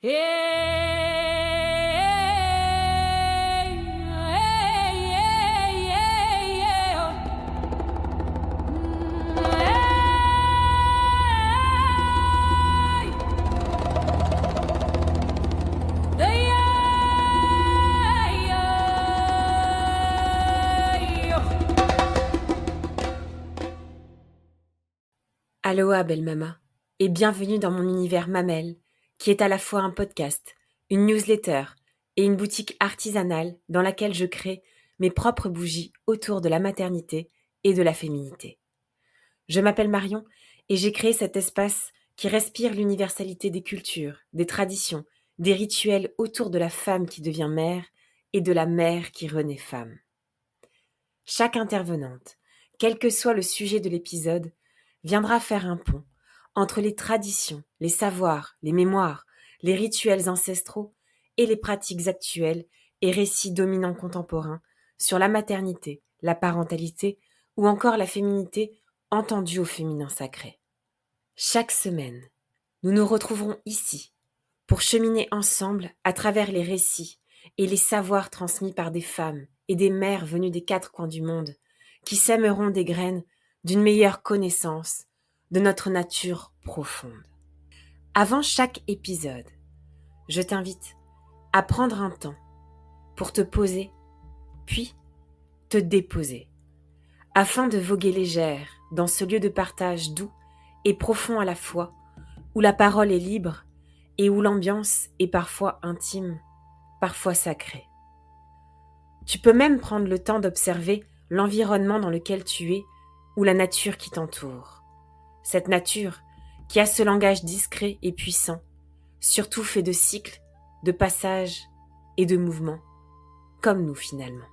Aloha belle mama, et bienvenue dans mon univers Mamelle, qui est à la fois un podcast, une newsletter et une boutique artisanale dans laquelle je crée mes propres bougies autour de la maternité et de la féminité. Je m'appelle Marion et j'ai créé cet espace qui respire l'universalité des cultures, des traditions, des rituels autour de la femme qui devient mère et de la mère qui renaît femme. Chaque intervenante, quel que soit le sujet de l'épisode, viendra faire un pont entre les traditions, les savoirs, les mémoires, les rituels ancestraux et les pratiques actuelles et récits dominants contemporains sur la maternité, la parentalité ou encore la féminité entendue au féminin sacré. Chaque semaine, nous nous retrouverons ici pour cheminer ensemble à travers les récits et les savoirs transmis par des femmes et des mères venues des quatre coins du monde qui sèmeront des graines d'une meilleure connaissance de notre nature profonde. Avant chaque épisode, je t'invite à prendre un temps pour te poser, puis te déposer, afin de voguer légère dans ce lieu de partage doux et profond à la fois, où la parole est libre et où l'ambiance est parfois intime, parfois sacrée. Tu peux même prendre le temps d'observer l'environnement dans lequel tu es ou la nature qui t'entoure. Cette nature qui a ce langage discret et puissant, surtout fait de cycles, de passages et de mouvements, comme nous finalement.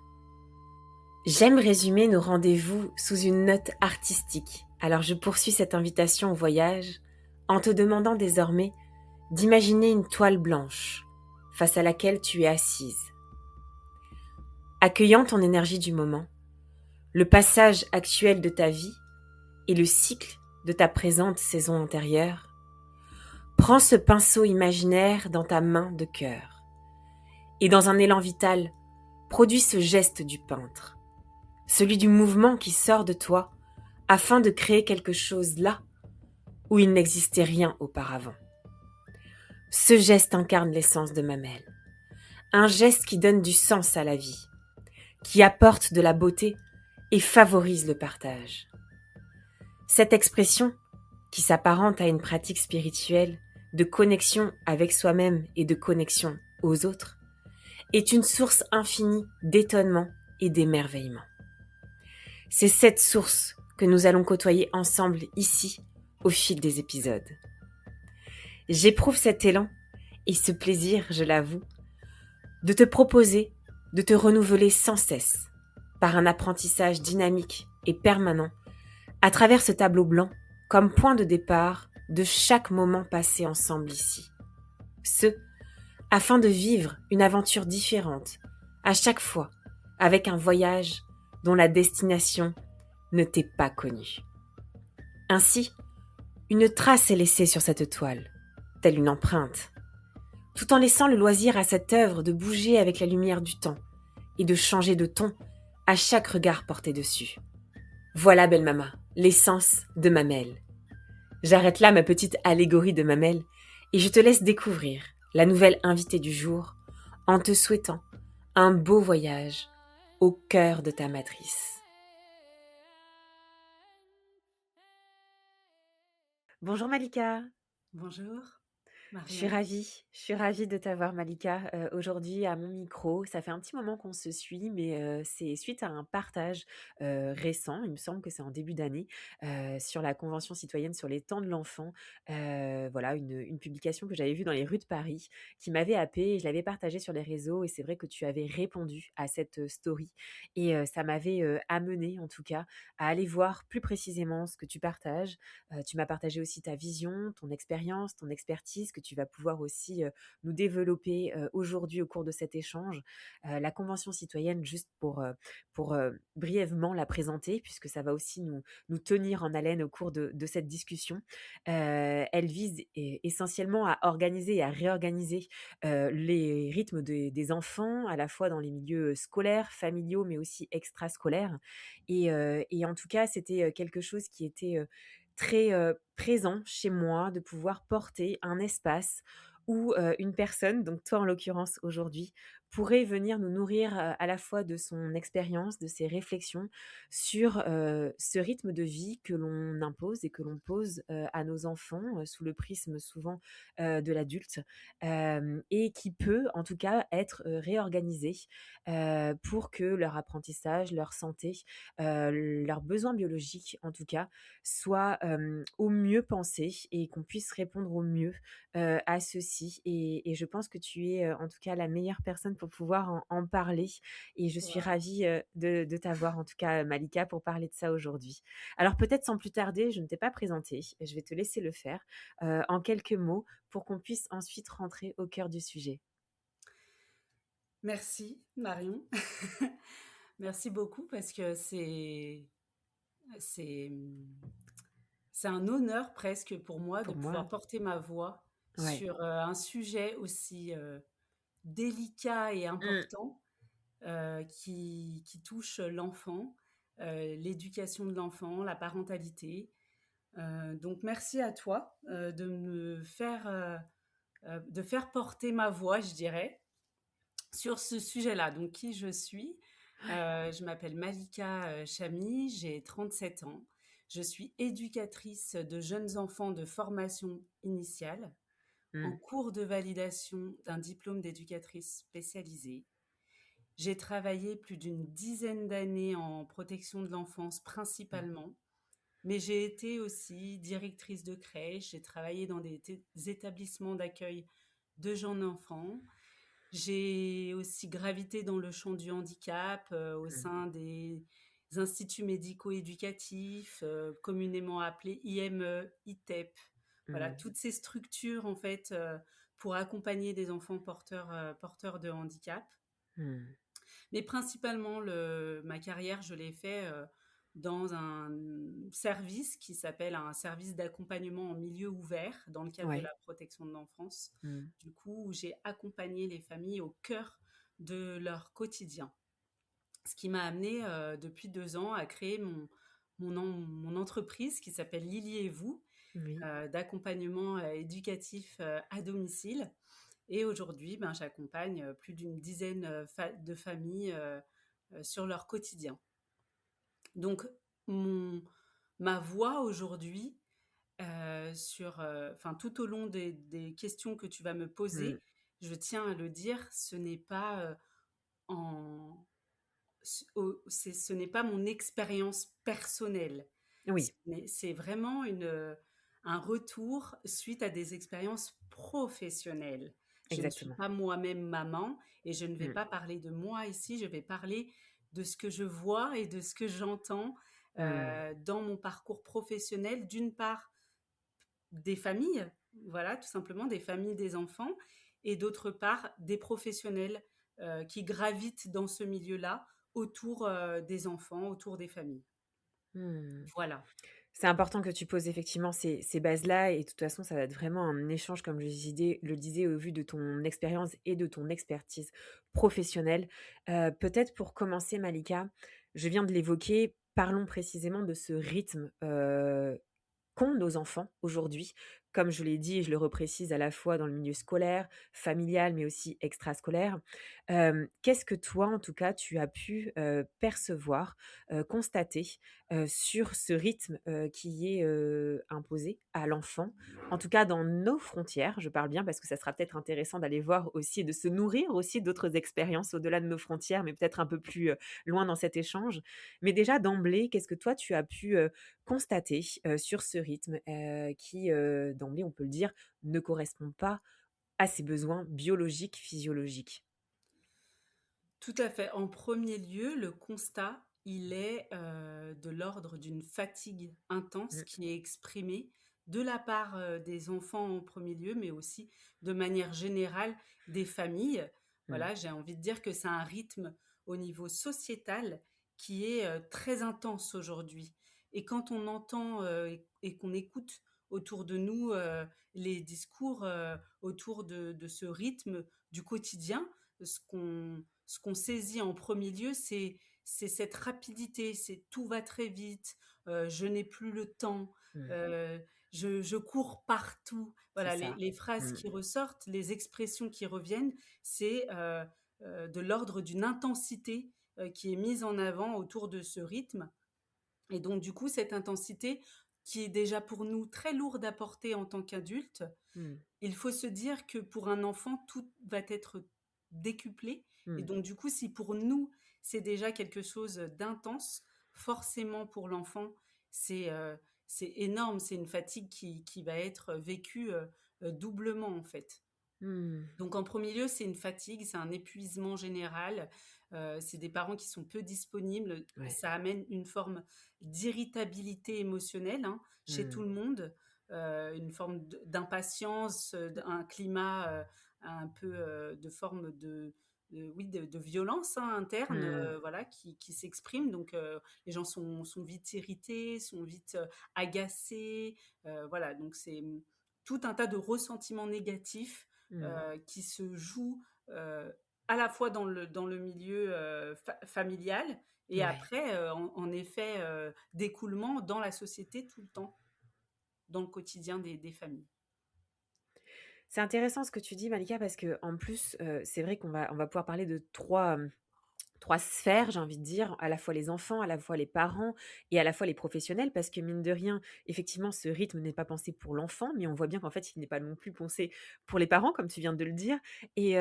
J'aime résumer nos rendez-vous sous une note artistique, alors je poursuis cette invitation au voyage en te demandant désormais d'imaginer une toile blanche face à laquelle tu es assise. Accueillant ton énergie du moment, le passage actuel de ta vie et le cycle de ta présente saison antérieure, prends ce pinceau imaginaire dans ta main de cœur et dans un élan vital, produis ce geste du peintre, celui du mouvement qui sort de toi afin de créer quelque chose là où il n'existait rien auparavant. Ce geste incarne l'essence de Mamelle, un geste qui donne du sens à la vie, qui apporte de la beauté et favorise le partage. Cette expression, qui s'apparente à une pratique spirituelle de connexion avec soi-même et de connexion aux autres, est une source infinie d'étonnement et d'émerveillement. C'est cette source que nous allons côtoyer ensemble ici au fil des épisodes. J'éprouve cet élan et ce plaisir, je l'avoue, de te proposer de te renouveler sans cesse par un apprentissage dynamique et permanent à travers ce tableau blanc comme point de départ de chaque moment passé ensemble ici. Ce, afin de vivre une aventure différente à chaque fois avec un voyage dont la destination ne t'est pas connue. Ainsi, une trace est laissée sur cette toile, telle une empreinte, tout en laissant le loisir à cette œuvre de bouger avec la lumière du temps et de changer de ton à chaque regard porté dessus. Voilà, belle mama, l'essence de Mamelle. J'arrête là ma petite allégorie de Mamelle et je te laisse découvrir la nouvelle invitée du jour en te souhaitant un beau voyage au cœur de ta matrice. Bonjour Malika. Bonjour, Je suis Marion. ravie de t'avoir Malika aujourd'hui à mon micro. Ça fait un petit moment qu'on se suit, mais c'est suite à un partage récent, il me semble que c'est en début d'année, sur la Convention citoyenne sur les temps de l'enfant. Voilà, une publication que j'avais vue dans les rues de Paris qui m'avait happée et je l'avais partagée sur les réseaux et c'est vrai que tu avais répondu à cette story et ça m'avait amenée en tout cas à aller voir plus précisément ce que tu partages. Tu m'as partagé aussi ta vision, ton expérience, ton expertise que tu vas pouvoir aussi nous développer aujourd'hui au cours de cet échange. La Convention citoyenne, juste pour brièvement la présenter, puisque ça va aussi nous tenir en haleine au cours de cette discussion. Elle vise essentiellement à organiser et à réorganiser les rythmes des enfants, à la fois dans les milieux scolaires, familiaux, mais aussi extrascolaires. Et en tout cas, c'était quelque chose qui était très présent chez moi, de pouvoir porter un espace où une personne, donc toi en l'occurrence aujourd'hui, pourrait venir nous nourrir à la fois de son expérience, de ses réflexions sur ce rythme de vie que l'on impose et que l'on pose à nos enfants sous le prisme souvent de l'adulte, et qui peut en tout cas être réorganisé pour que leur apprentissage, leur santé, leurs besoins biologiques en tout cas, soient au mieux pensés et qu'on puisse répondre au mieux à ceci. Et je pense que tu es en tout cas la meilleure personne pour pouvoir en parler. Et je suis Waouh! ravie de t'avoir en tout cas, Malika, pour parler de ça aujourd'hui. Alors peut-être sans plus tarder, je ne t'ai pas présenté, je vais te laisser le faire en quelques mots pour qu'on puisse ensuite rentrer au cœur du sujet. Merci Marion. Merci beaucoup parce que c'est, mmh, c'est un honneur presque pour moi de Pour pouvoir moi, porter ma voix ouais. sur, un sujet aussi, délicat et Mmh. important, qui touche l'enfant, l'éducation de l'enfant, la parentalité. Donc merci à toi, de faire porter ma voix, je dirais, sur ce sujet-là. Donc qui je suis? Ouais. Je m'appelle Malika, Chamy, j'ai 37 ans. Je suis éducatrice de jeunes enfants de formation initiale, en Mmh. cours de validation d'un diplôme d'éducatrice spécialisée. J'ai travaillé plus d'une dizaine d'années en protection de l'enfance Mmh. principalement, mais j'ai été aussi directrice de crèche, j'ai travaillé dans des établissements d'accueil de jeunes enfants. J'ai aussi gravité dans le champ du handicap, au Mmh. sein des instituts médico-éducatifs, communément appelés IME, ITEP. Voilà, Mmh. toutes ces structures en fait, pour accompagner des enfants porteurs de handicap. Mmh. Mais principalement, ma carrière, je l'ai fait dans un service qui s'appelle un service d'accompagnement en milieu ouvert dans le cadre de Ouais. la protection de l'enfance. Mmh. Du coup, où j'ai accompagné les familles au cœur de leur quotidien. Ce qui m'a amené depuis 2 ans à créer mon entreprise qui s'appelle Lily et vous, Oui. d'accompagnement éducatif à domicile. Et aujourd'hui, ben, j'accompagne plus d'une dizaine de familles sur leur quotidien. Donc, mon, ma voix aujourd'hui, enfin, tout au long des questions que tu vas me Mmh. poser, je tiens à le dire, ce n'est pas en, ce n'est pas mon expérience personnelle. Oui, C'est vraiment un retour suite à des expériences professionnelles. Je ne suis exactement. pas moi-même maman et je ne vais Mmh. pas parler de moi ici, je vais parler de ce que je vois et de ce que j'entends Mmh. dans mon parcours professionnel, d'une part des familles, voilà, tout simplement des familles, des enfants, et d'autre part des professionnels qui gravitent dans ce milieu-là autour des enfants, autour des familles. Mmh. Voilà. C'est important que tu poses effectivement ces bases-là et de toute façon, ça va être vraiment un échange, comme le disais, au vu de ton expérience et de ton expertise professionnelle. Peut-être pour commencer, Malika, je viens de l'évoquer, parlons précisément de ce rythme, qu'ont nos enfants aujourd'hui. Comme je l'ai dit et je le reprécise à la fois dans le milieu scolaire, familial, mais aussi extrascolaire. Qu'est-ce que toi, en tout cas, tu as pu, percevoir, constater, sur ce rythme, qui est, imposé à l'enfant? En tout cas dans nos frontières, je parle bien parce que ça sera peut-être intéressant d'aller voir aussi et de se nourrir aussi d'autres expériences au-delà de nos frontières, mais peut-être un peu plus, loin dans cet échange. Mais déjà d'emblée, qu'est-ce que toi tu as pu, constater, sur ce rythme, qui, d'emblée, on peut le dire, ne correspond pas à ses besoins biologiques, physiologiques. Tout à fait. En premier lieu, le constat, il est de l'ordre d'une fatigue intense Mmh. qui est exprimée de la part, des enfants en premier lieu, mais aussi de manière générale des familles. Mmh. Voilà, j'ai envie de dire que c'est un rythme au niveau sociétal qui est, très intense aujourd'hui et quand on entend, et qu'on écoute autour de nous, les discours, autour de ce rythme du quotidien, ce qu'on saisit en premier lieu, c'est cette rapidité, c'est tout va très vite, je n'ai plus le temps, Mmh. heu, je cours partout. C'est Voilà, les ça. les phrases Mmh. qui ressortent, les expressions qui reviennent, c'est, de l'ordre d'une intensité, qui est mise en avant autour de ce rythme et donc du coup, cette intensité qui est déjà pour nous très lourde à porter en tant qu'adultes, Mmh. il faut se dire que pour un enfant, tout va être décuplé et Mmh. donc du coup, si pour nous, c'est déjà quelque chose d'intense, forcément pour l'enfant, c'est, heu, c'est énorme, c'est une fatigue qui va être vécue, doublement en fait. Mmh. Donc en premier lieu, c'est une fatigue, c'est un épuisement général, c'est des parents qui sont peu disponibles. Ouais. Ça amène une forme d'irritabilité émotionnelle, hein, chez tout Mmh. le monde, une forme d'impatience, un climat, un peu, de forme oui, de violence, hein, interne, Mmh. voilà, qui s'exprime. Donc les gens sont vite irrités, sont vite, agacés, voilà, donc c'est, tout un tas de ressentiments négatifs Mmh. qui se joue, à la fois dans le milieu, familial et Ouais. après, en effet, d'écoulement dans la société tout le temps, dans le quotidien des familles. C'est intéressant ce que tu dis Malika parce qu'en plus, c'est vrai qu'on va pouvoir parler de 3 sphères, j'ai envie de dire, à la fois les enfants, à la fois les parents et à la fois les professionnels parce que mine de rien, effectivement, ce rythme n'est pas pensé pour l'enfant, mais on voit bien qu'en fait, il n'est pas non plus pensé pour les parents, comme tu viens de le dire et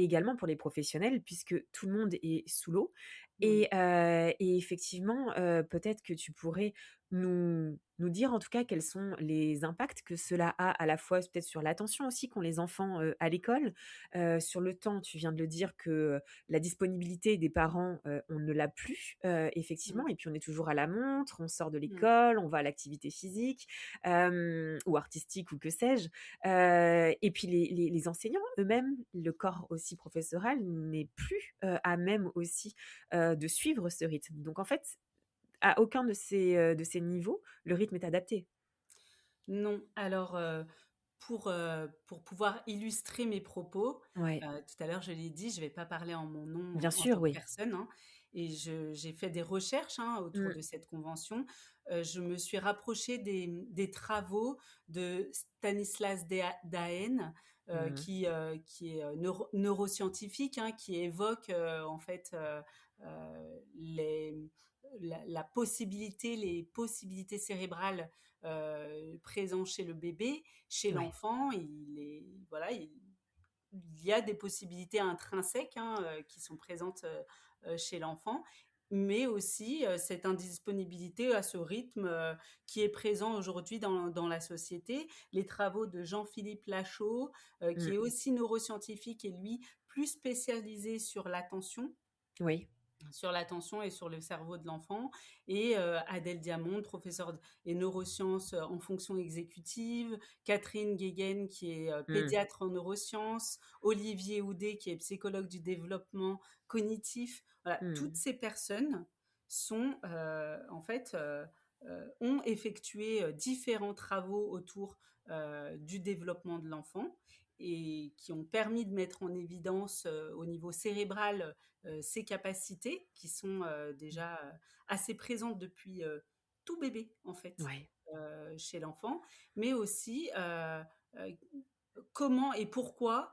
également pour les professionnels puisque tout le monde est sous l'eau Oui. et effectivement, peut-être que tu pourrais nous dire en tout cas quels sont les impacts que cela a à la fois peut-être sur l'attention aussi qu'ont les enfants, à l'école, sur le temps, tu viens de le dire que, la disponibilité des parents, on ne l'a plus, Mmh. effectivement et puis on est toujours à la montre, on sort de Mmh. l'école, on va à l'activité physique, ou artistique ou que sais-je, et puis les enseignants eux-mêmes, le corps aussi professoral n'est plus, à même aussi, de suivre ce rythme. Donc en fait, à aucun de ces niveaux, le rythme est adapté. Non, alors, pour pouvoir illustrer mes propos, Ouais, tout à l'heure je l'ai dit, je ne vais pas parler en mon nom bien en sûr, tant que oui. personne, hein, et j'ai fait des recherches, hein, autour Mmh, de cette convention. Je me suis rapprochée des travaux de Stanislas Dehaene, mmh, qui est, neuroscientifique, hein, qui évoque, en fait, les la possibilité les possibilités cérébrales, présentes chez le bébé. Chez ouais. l'enfant, il y a des possibilités intrinsèques, hein, qui sont présentes, chez l'enfant, mais aussi, cette indisponibilité à ce rythme, qui est présent aujourd'hui dans la société. Les travaux de Jean-Philippe Lachaud, qui Mmh, est aussi neuroscientifique et lui plus spécialisé oui. sur l'attention et sur le cerveau de l'enfant et Adèle Diamond, professeure et neurosciences en fonction exécutive, Catherine Guéguen qui est Mmh, pédiatre en neurosciences, Olivier Houdet qui est psychologue du développement cognitif. Voilà, toutes mmh, ces personnes sont en fait ont effectué différents travaux autour du développement de l'enfant et qui ont permis de mettre en évidence au niveau cérébral ces capacités qui sont déjà assez présentes depuis tout bébé, en fait, ouais. chez l'enfant, mais aussi euh, comment et pourquoi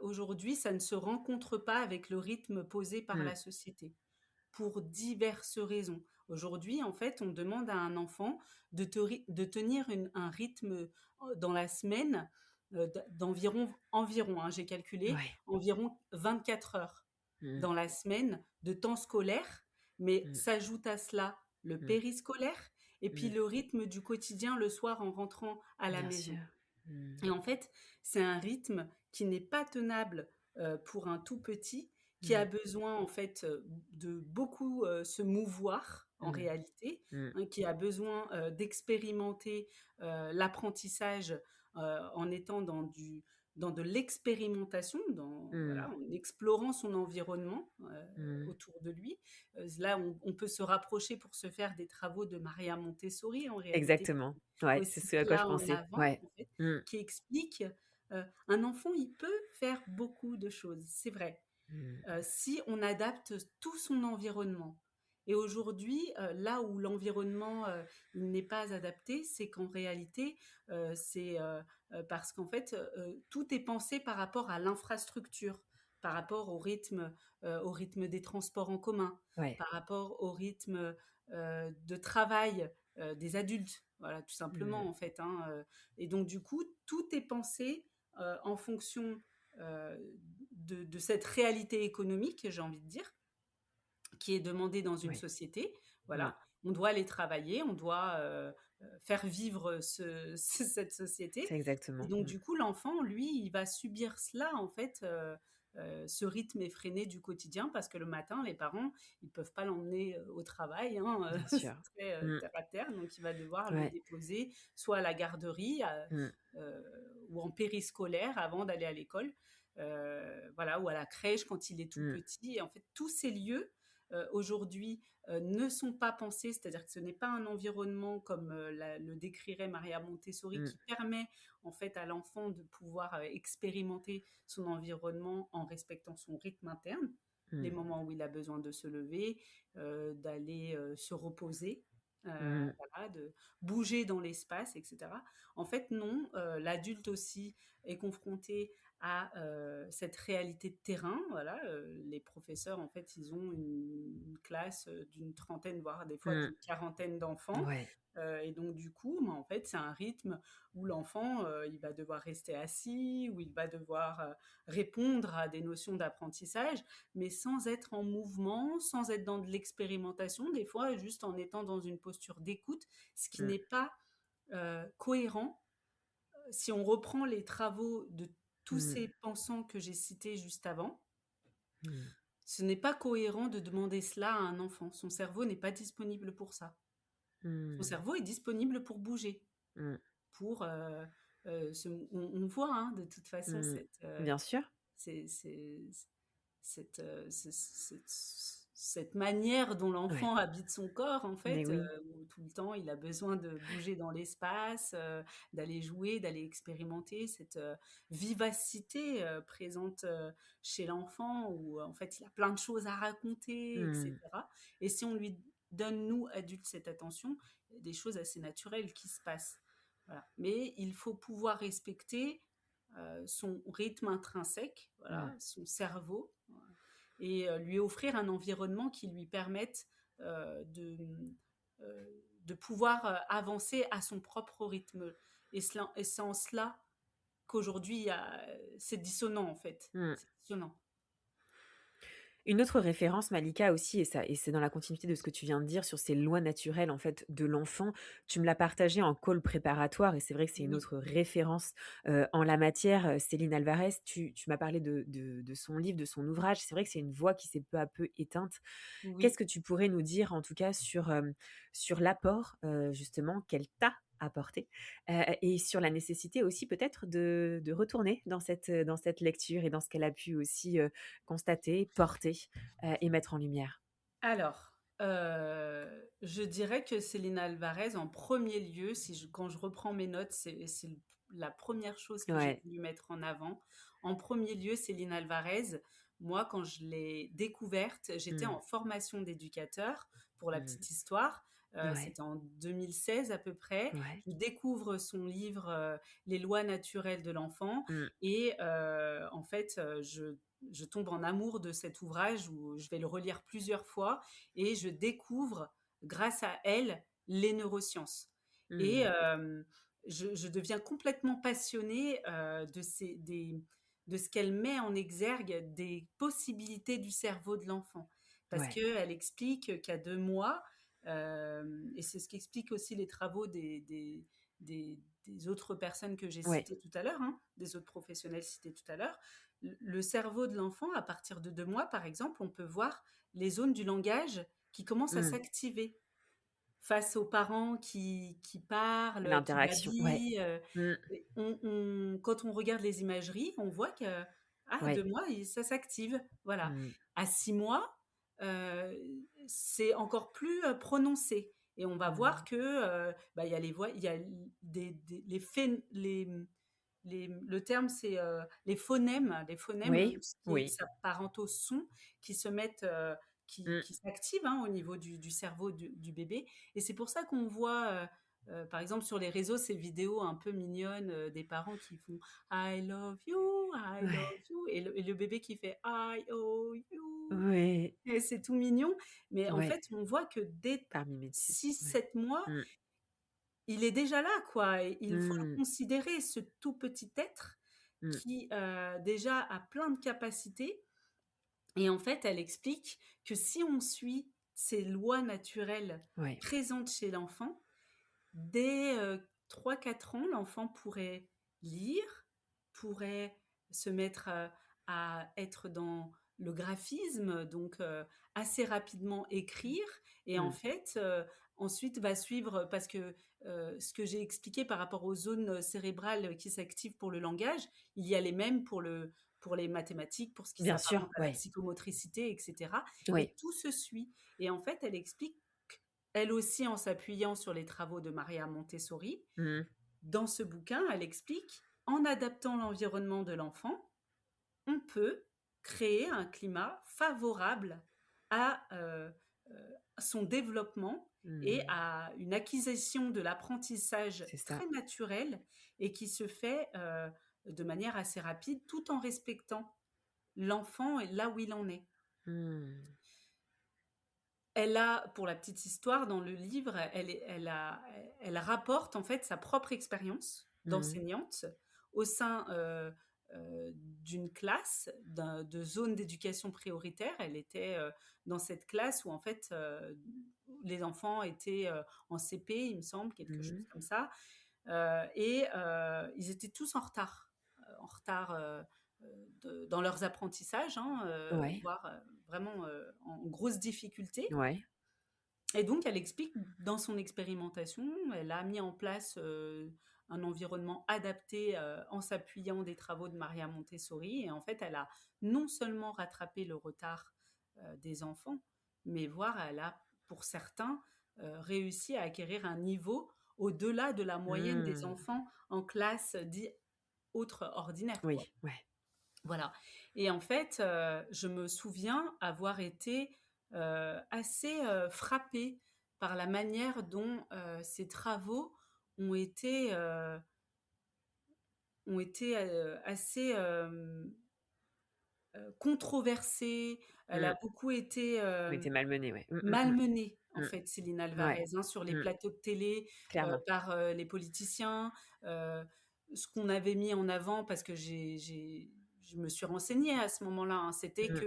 aujourd'hui ça ne se rencontre pas avec le rythme posé par Mmh, la société pour diverses raisons. Aujourd'hui, en fait, on demande à un enfant de tenir un rythme dans la semaine d'environ, hein, j'ai calculé, ouais. environ 24 heures Mmh, dans la semaine de temps scolaire, mais mmh, s'ajoute à cela le mmh, périscolaire et puis mmh. le rythme du quotidien le soir en rentrant à la Bien maison. sûr. Mmh, Et en fait, c'est un rythme qui n'est pas tenable, pour un tout petit, qui a mmh, besoin en fait, de beaucoup, se mouvoir en Mmh. réalité, Mmh. hein, qui a besoin d'expérimenter l'apprentissage en étant dans de l'expérimentation, Mmh. voilà, en explorant son environnement Mmh. autour de lui. Là, on peut se rapprocher pour se faire des travaux de Maria Montessori, en réalité, Exactement. Ouais, c'est aussi ce à quoi je là en pensais. avant, Ouais. en fait, Mmh. qui explique un enfant, il peut faire beaucoup de choses, c'est vrai, Mmh. si on adapte tout son environnement. Et aujourd'hui, là où l'environnement il n'est pas adapté, c'est qu'en réalité, c'est parce qu'en fait, tout est pensé par rapport à l'infrastructure, par rapport au rythme des transports en commun, Ouais. par rapport au rythme de travail des adultes. Voilà, tout simplement, Mmh. en fait, hein. Et donc, du coup, tout est pensé en fonction euh, de cette réalité économique, j'ai envie de dire, qui est demandée dans une Ouais. société. Mmh. Voilà, on doit aller travailler, on doit faire vivre cette C'est société. Et exactement. donc, Mmh. du coup, l'enfant, lui, il va subir cela, en fait, ce rythme effréné du quotidien, parce que le matin, les parents, ils peuvent pas l'emmener au travail, hein, Bien c'est sûr. très Mmh. terre à terre, donc il va devoir le Ouais. déposer soit à la garderie Mmh. euh, ou en périscolaire avant d'aller à l'école, voilà, ou à la crèche quand il est tout Mmh. petit. Et en fait, tous ces lieux aujourd'hui ne sont pas pensés, c'est-à-dire que ce n'est pas un environnement comme le décrirait Maria Montessori Mmh. qui permet en fait à l'enfant de pouvoir expérimenter son environnement en respectant son rythme interne, les Mmh. moments où il a besoin de se lever, d'aller se reposer, Mmh. voilà, de bouger dans l'espace, etc. En fait, non, l'adulte aussi est confronté à cette réalité de terrain. Voilà, les professeurs, en fait, ils ont une classe d'une trentaine, voire des fois Mmh. d'une quarantaine d'enfants. Ouais. Et donc, du coup, en fait, c'est un rythme où l'enfant, il va devoir rester assis, où il va devoir répondre à des notions d'apprentissage, mais sans être en mouvement, sans être dans de l'expérimentation, des fois, juste en étant dans une posture d'écoute, ce qui Mmh. n'est pas cohérent si on reprend les travaux de tous Mmh. ces pensants que j'ai cités juste avant. Mmh. Ce n'est pas cohérent de demander cela à un enfant. Son cerveau n'est pas disponible pour ça. Son Mmh. cerveau est disponible pour bouger, Mmh. pour on voit hein, de toute façon Mmh. Bien sûr. c'est- cette, cette manière dont Ouais. l'enfant habite son corps, en Mais fait, oui. où tout le temps il a besoin de bouger dans l'espace, d'aller jouer, d'aller expérimenter, cette vivacité présente chez l'enfant, où en fait il a plein de choses à raconter, Mmh. etc. Et si on lui donne, nous, adultes, cette attention, il y a des choses assez naturelles qui se passent. Voilà. Mais il faut pouvoir respecter son rythme intrinsèque, Mmh. voilà, son cerveau, et lui offrir un environnement qui lui permette euh, de, euh, de pouvoir avancer à son propre rythme. Et c'est en cela qu'aujourd'hui, c'est dissonant, en fait. Mmh. C'est dissonant. Une autre référence, Malika, aussi, et c'est dans la continuité de ce que tu viens de dire sur ces lois naturelles, en fait, de l'enfant. Tu me l'as partagé en call préparatoire et c'est vrai que c'est une Oui, autre référence, en la matière, Céline Alvarez. Tu m'as parlé de son livre, de son ouvrage. C'est vrai que c'est une voix qui s'est peu à peu éteinte. Qu'est-ce oui. que tu pourrais nous dire, en tout cas, sur l'apport, justement, qu'elle t'a apporté, et sur la nécessité aussi peut-être de retourner dans cette lecture et dans ce qu'elle a pu aussi, constater, porter, et mettre en lumière? Alors, je dirais que Céline Alvarez, en premier lieu, quand je reprends mes notes, c'est la première chose que j'ai Ouais. voulu mettre en avant. En premier lieu, Céline Alvarez, moi, quand je l'ai découverte, j'étais Mmh. en formation d'éducateur, pour la Mmh. petite histoire. Ouais. C'était en 2016 à peu près. Ouais. Je découvre son livre Les lois naturelles de l'enfant. Mmh. Et en fait, je tombe en amour de cet ouvrage où je vais le relire plusieurs fois et je découvre, grâce à elle, les neurosciences. Et Mmh. je deviens complètement passionnée de ce qu'elle met en exergue des possibilités du cerveau de l'enfant. Parce Ouais. qu'elle explique qu'à 2 mois, et c'est ce qu'expliquent aussi les travaux des autres personnes que j'ai Ouais. citées tout à l'heure, hein, des autres professionnels cités tout à l'heure, le cerveau de l'enfant, à partir de 2 mois, par exemple, on peut voir les zones du langage qui commencent à Mmh. s'activer. face aux parents qui parlent, qui L'interaction, ouais. babillent, Mmh. et quand on regarde les imageries, on voit que, à 2 Ouais. mois, ça s'active, voilà. Mmh. À 6 mois, c'est encore plus, prononcé et on va voir Mmh. que, bah, il y a les voix il y a des les phén le terme c'est, les phonèmes, Oui, ce qui oui. s'apparente au son qui se mettent, Mmh. qui s'activent, hein, au niveau du cerveau du bébé et c'est pour ça qu'on voit, par exemple sur les réseaux, ces vidéos un peu mignonnes, des parents qui font: «I love you, I love Ouais. you» et le bébé qui fait: «I owe you» Oui. et c'est tout mignon, mais en Ouais, fait, on voit que dès par mimétisme, six ouais. sept mois, Mmh. il est déjà là, quoi et il faut le Mmh. considérer, ce tout petit être Mmh. qui, déjà a plein de capacités et en fait, elle explique que si on suit ces lois naturelles Ouais. présentes chez l'enfant, dès, 3-4 ans, l'enfant pourrait lire, pourrait se mettre, à être dans le graphisme, donc assez rapidement écrire et en Mmh. fait, ensuite va suivre parce que, ce que j'ai expliqué par rapport aux zones cérébrales qui s'activent pour le langage, il y a les mêmes pour les mathématiques, pour ce qui Bien sûr, s'apparente à la ouais. psychomotricité et cetera et Oui. tout se suit et en fait, elle explique elle aussi en s'appuyant sur les travaux de Maria Montessori. Mmh. Dans ce bouquin, elle explique, en adaptant l'environnement de l'enfant, on peut créer un climat favorable à son développement et Mmh. à une acquisition de l'apprentissage C'est ça. très naturel et qui se fait de manière assez rapide tout en respectant l'enfant et là où il en est. Mmh. Elle a, pour la petite histoire, dans le livre, elle rapporte en fait sa propre expérience Mmh. d'enseignante au sein, d'une classe, de zone d'éducation prioritaire. Elle était, dans cette classe où en fait, les enfants étaient, en CP, il me semble, quelque chose Mmh. comme ça, ils étaient tous en retard, dans leurs apprentissages, hein, Ouais. voire, vraiment, en grosse difficulté Ouais. et donc elle explique dans son expérimentation, elle a mis en place, un environnement adapté, en s'appuyant des travaux de Maria Montessori et en fait, elle a non seulement rattrapé le retard, des enfants, mais voire elle a, pour certains, réussi à acquérir un niveau au-delà de la moyenne des Mmh. enfants en classe dit autre ordinaire, quoi. Oui, ouais. Voilà et en fait, je me souviens avoir été, assez, frappée par la manière dont, ces travaux ont été, heu, assez, controversés. Elle a Mmh. beaucoup été, Ont été malmenés, ouais. Mmh, mmh, malmenée, en mmh. fait, Céline Ouais. Alvarez, hein, sur les Mmh. plateaux de télé, Clairement. par, les politiciens. Ce qu'on avait mis en avant parce que je me suis renseignée à ce moment-là, hein, c'était Mmh.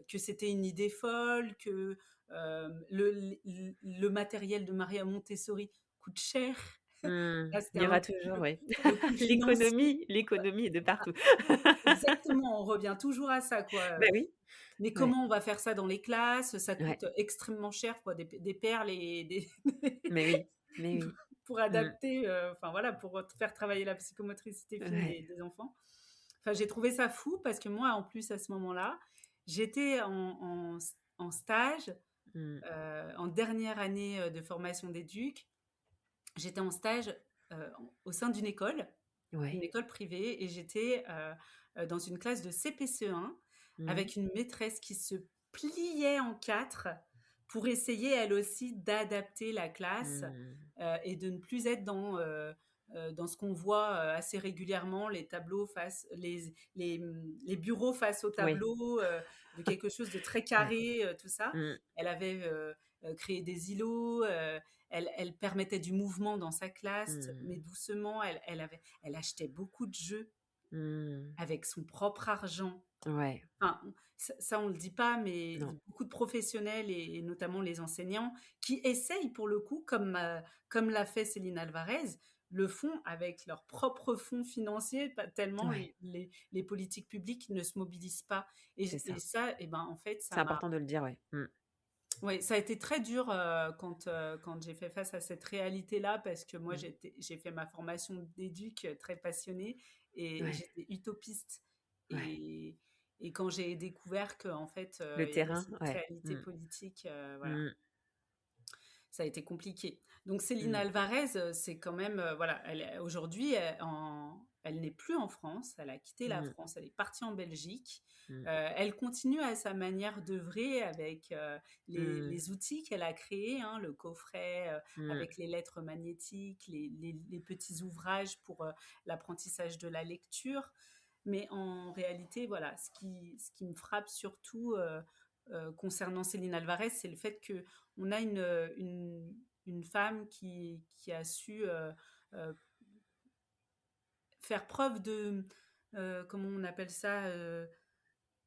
que c'était une idée folle, que, le matériel de Maria Montessori coûte cher. Mmh. Là, c'était Il y un aura petit peu toujours, ouais. le coût financier. L'économie est de partout. Exactement, on revient toujours à ça, quoi, Bah oui. mais Ouais. comment on va faire ça dans les classes? Ça Ouais. coûte extrêmement cher, quoi, des perles et des Mais oui. Mais oui. pour Mmh. adapter, enfin voilà, pour, faire travailler la psychomotricité fine Ouais. des enfants. Enfin, j'ai trouvé ça fou parce que moi, en plus, à ce moment-là, j'étais en stage, Mmh. en dernière année, de formation d'éduc. J'étais en stage, au sein d'une Ouais. école privée et j'étais, dans une classe de CP CE1 Mmh. avec une maîtresse qui se pliait en 4 pour essayer elle aussi d'adapter la classe, Mmh. et de ne plus être dans ce qu'on voit, assez régulièrement, les tableaux face les bureaux face aux Oui. tableaux, de quelque chose de très Ouais. carré, tout ça. Mmh. Elle avait, créé des îlots, elle permettait du mouvement dans sa classe, mais Mmh. doucement. Elle achetait beaucoup de jeux Mmh. avec son propre argent. Ouais. Enfin, ça on le dit pas, mais il y Non. a beaucoup de professionnels et notamment les enseignants qui essayent pour le coup, comme l'a fait Céline Alvarez, le font avec leurs propres fonds financiers, pas tellement Ouais. les politiques publiques ne se mobilisent pas C'est et ça. ça et ben, en fait, C'est important de le dire, ouais. Mmh. Oui, ça a été très dur, quand j'ai fait face à cette réalité-là parce que moi Mmh. j'ai fait ma formation d'éduc, très passionnée et Ouais, j'étais utopiste ouais. et quand j'ai découvert qu'en fait, Le il y avait terrain, cette ouais. réalité Mmh. politique, voilà, Mmh. ça a été compliqué. Donc Céline Mmh. Alvarez, c'est quand même, voilà, elle est aujourd'hui, elle n'est plus en France, elle a quitté la Mmh. France, elle est partie en Belgique. Mmh. Elle continue à sa manière d'œuvrer avec, Mmh. les outils qu'elle a créés, hein, le coffret, Mmh. avec les lettres magnétiques, les petits ouvrages pour, l'apprentissage de la lecture. Mais en réalité, voilà, ce qui me frappe surtout, concernant Céline Alvarez, c'est le fait que on a une femme qui a su euh, faire preuve de, comment on appelle ça,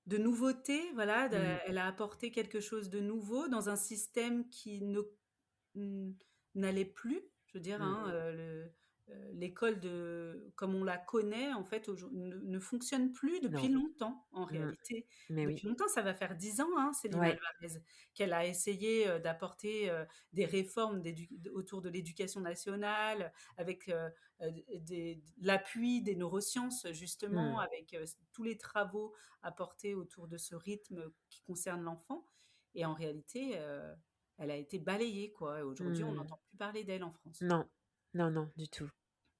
de nouveauté, voilà, Mmh. elle a apporté quelque chose de nouveau dans un système qui n'allait plus, je veux dire, Mmh. hein, l'école comme on la connaît, en fait, ne fonctionne plus depuis Non. longtemps, en Mmh. réalité. Mais oui. Depuis longtemps, ça va faire 10 ans, hein, Céline Ouais. Alvarez, qu'elle a essayé d'apporter des réformes autour de l'éducation nationale, avec l'appui des neurosciences, justement, Mmh. avec tous les travaux apportés autour de ce rythme qui concerne l'enfant. Et en réalité, elle a été balayée, quoi. Et aujourd'hui, on Mmh. n'entend plus parler d'elle en France. Non. Non, non, du tout.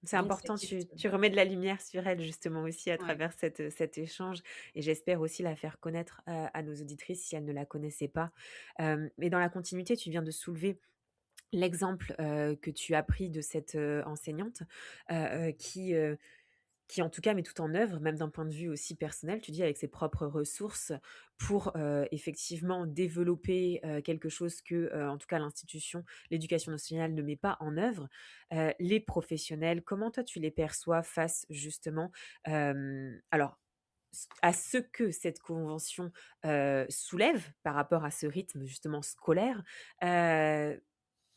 C'est Donc ça important, tu questionne. remets de la lumière sur elle justement aussi à Ouais. travers cet échange et j'espère aussi la faire connaître, à nos auditrices si elles ne la connaissaient pas. Et dans la continuité, tu viens de soulever l'exemple, que tu as pris de cette, enseignante, qui en tout cas met tout en œuvre, même d'un point de vue aussi personnel, tu dis avec ses propres ressources pour, effectivement développer, quelque chose que, en tout cas l'institution, l'éducation nationale ne met pas en œuvre. Les professionnels, comment toi tu les perçois face justement, alors à ce que cette convention, soulève par rapport à ce rythme justement scolaire, heu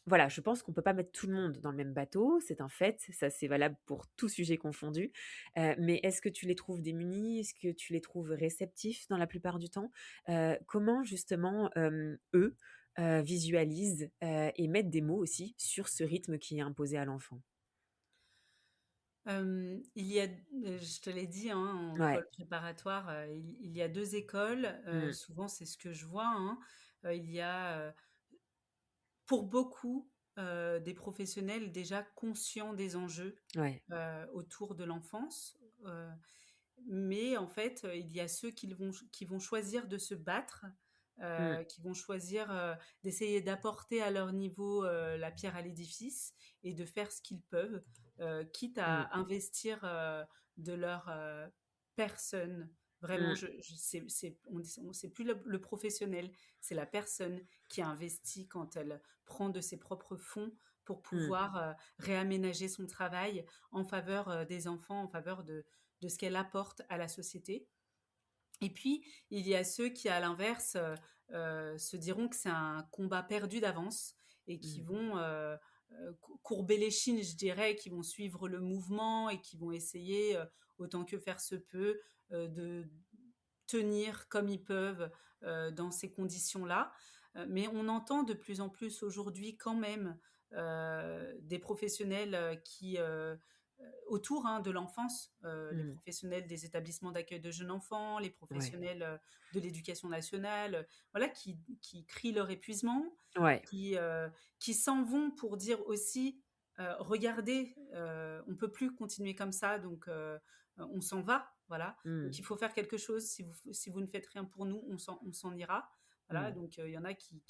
voilà, je pense qu'on peut pas mettre tout le monde dans le même bateau, c'est un fait, ça c'est valable pour tout sujet confondu. Mais est-ce que tu les trouves démunis? Est-ce que tu les trouves réceptifs dans la plupart du temps? Comment justement, eux, visualisent, et mettent des mots aussi sur ce rythme qui est imposé à l'enfant? Il y a, je te l'ai dit, hein, en Ouais. école préparatoire, il y a 2 écoles, Mmh. souvent c'est ce que je vois, hein. Il y a, pour beaucoup, des professionnels déjà conscients des enjeux, Ouais. autour de l'enfance, mais en fait, il y a ceux qui vont choisir de se battre, Mmh. qui vont choisir, d'essayer d'apporter à leur niveau, la pierre à l'édifice et de faire ce qu'ils peuvent, quitte Mmh. à investir, de leur, personne. Vraiment, Mmh. je c'est plus le professionnel, c'est la personne qui investit quand elle prend de ses propres fonds pour Mmh. pouvoir, réaménager son travail en faveur, des enfants, en faveur de ce qu'elle apporte à la société. Et puis, il y a ceux qui, à l'inverse, se diront que c'est un combat perdu d'avance et qui Mmh. vont courber les chines, je dirais, qui vont suivre le mouvement et qui vont essayer, autant que faire se peut, de tenir comme ils peuvent dans ces conditions-là. Mais on entend de plus en plus aujourd'hui quand même des professionnels autour, hein, de l'enfance, les Mmh. professionnels des établissements d'accueil de jeunes enfants, les Ouais. professionnels de l'éducation nationale, voilà, qui crient leur épuisement, Ouais. qui, euh, qui s'en vont pour dire aussi, regardez, on peut plus continuer comme ça, donc on s'en va, voilà. Donc Mmh. il faut faire quelque chose. Si vous ne faites rien pour nous, on s'en ira. Voilà, Mmh. donc il y en a qui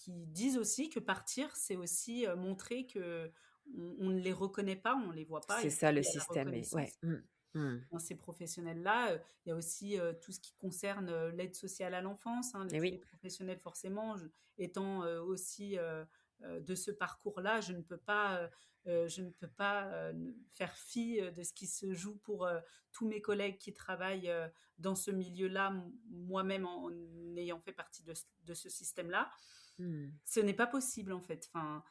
disent aussi que partir, c'est aussi montrer que on ne les reconnaît pas, on ne les voit pas C'est et ça le qu'il y a la système et ouais. reconnaissance Mmh. Mmh. dans ces professionnels-là. Il y a aussi tout ce qui concerne l'aide sociale à l'enfance, hein, Et tous les oui. professionnels forcément. Étant aussi de ce parcours-là, je ne peux pas faire fi de ce qui se joue pour tous mes collègues qui travaillent dans ce milieu-là, moi-même en ayant fait partie de ce système-là. Mmh. Ce n'est pas possible en fait. Enfin,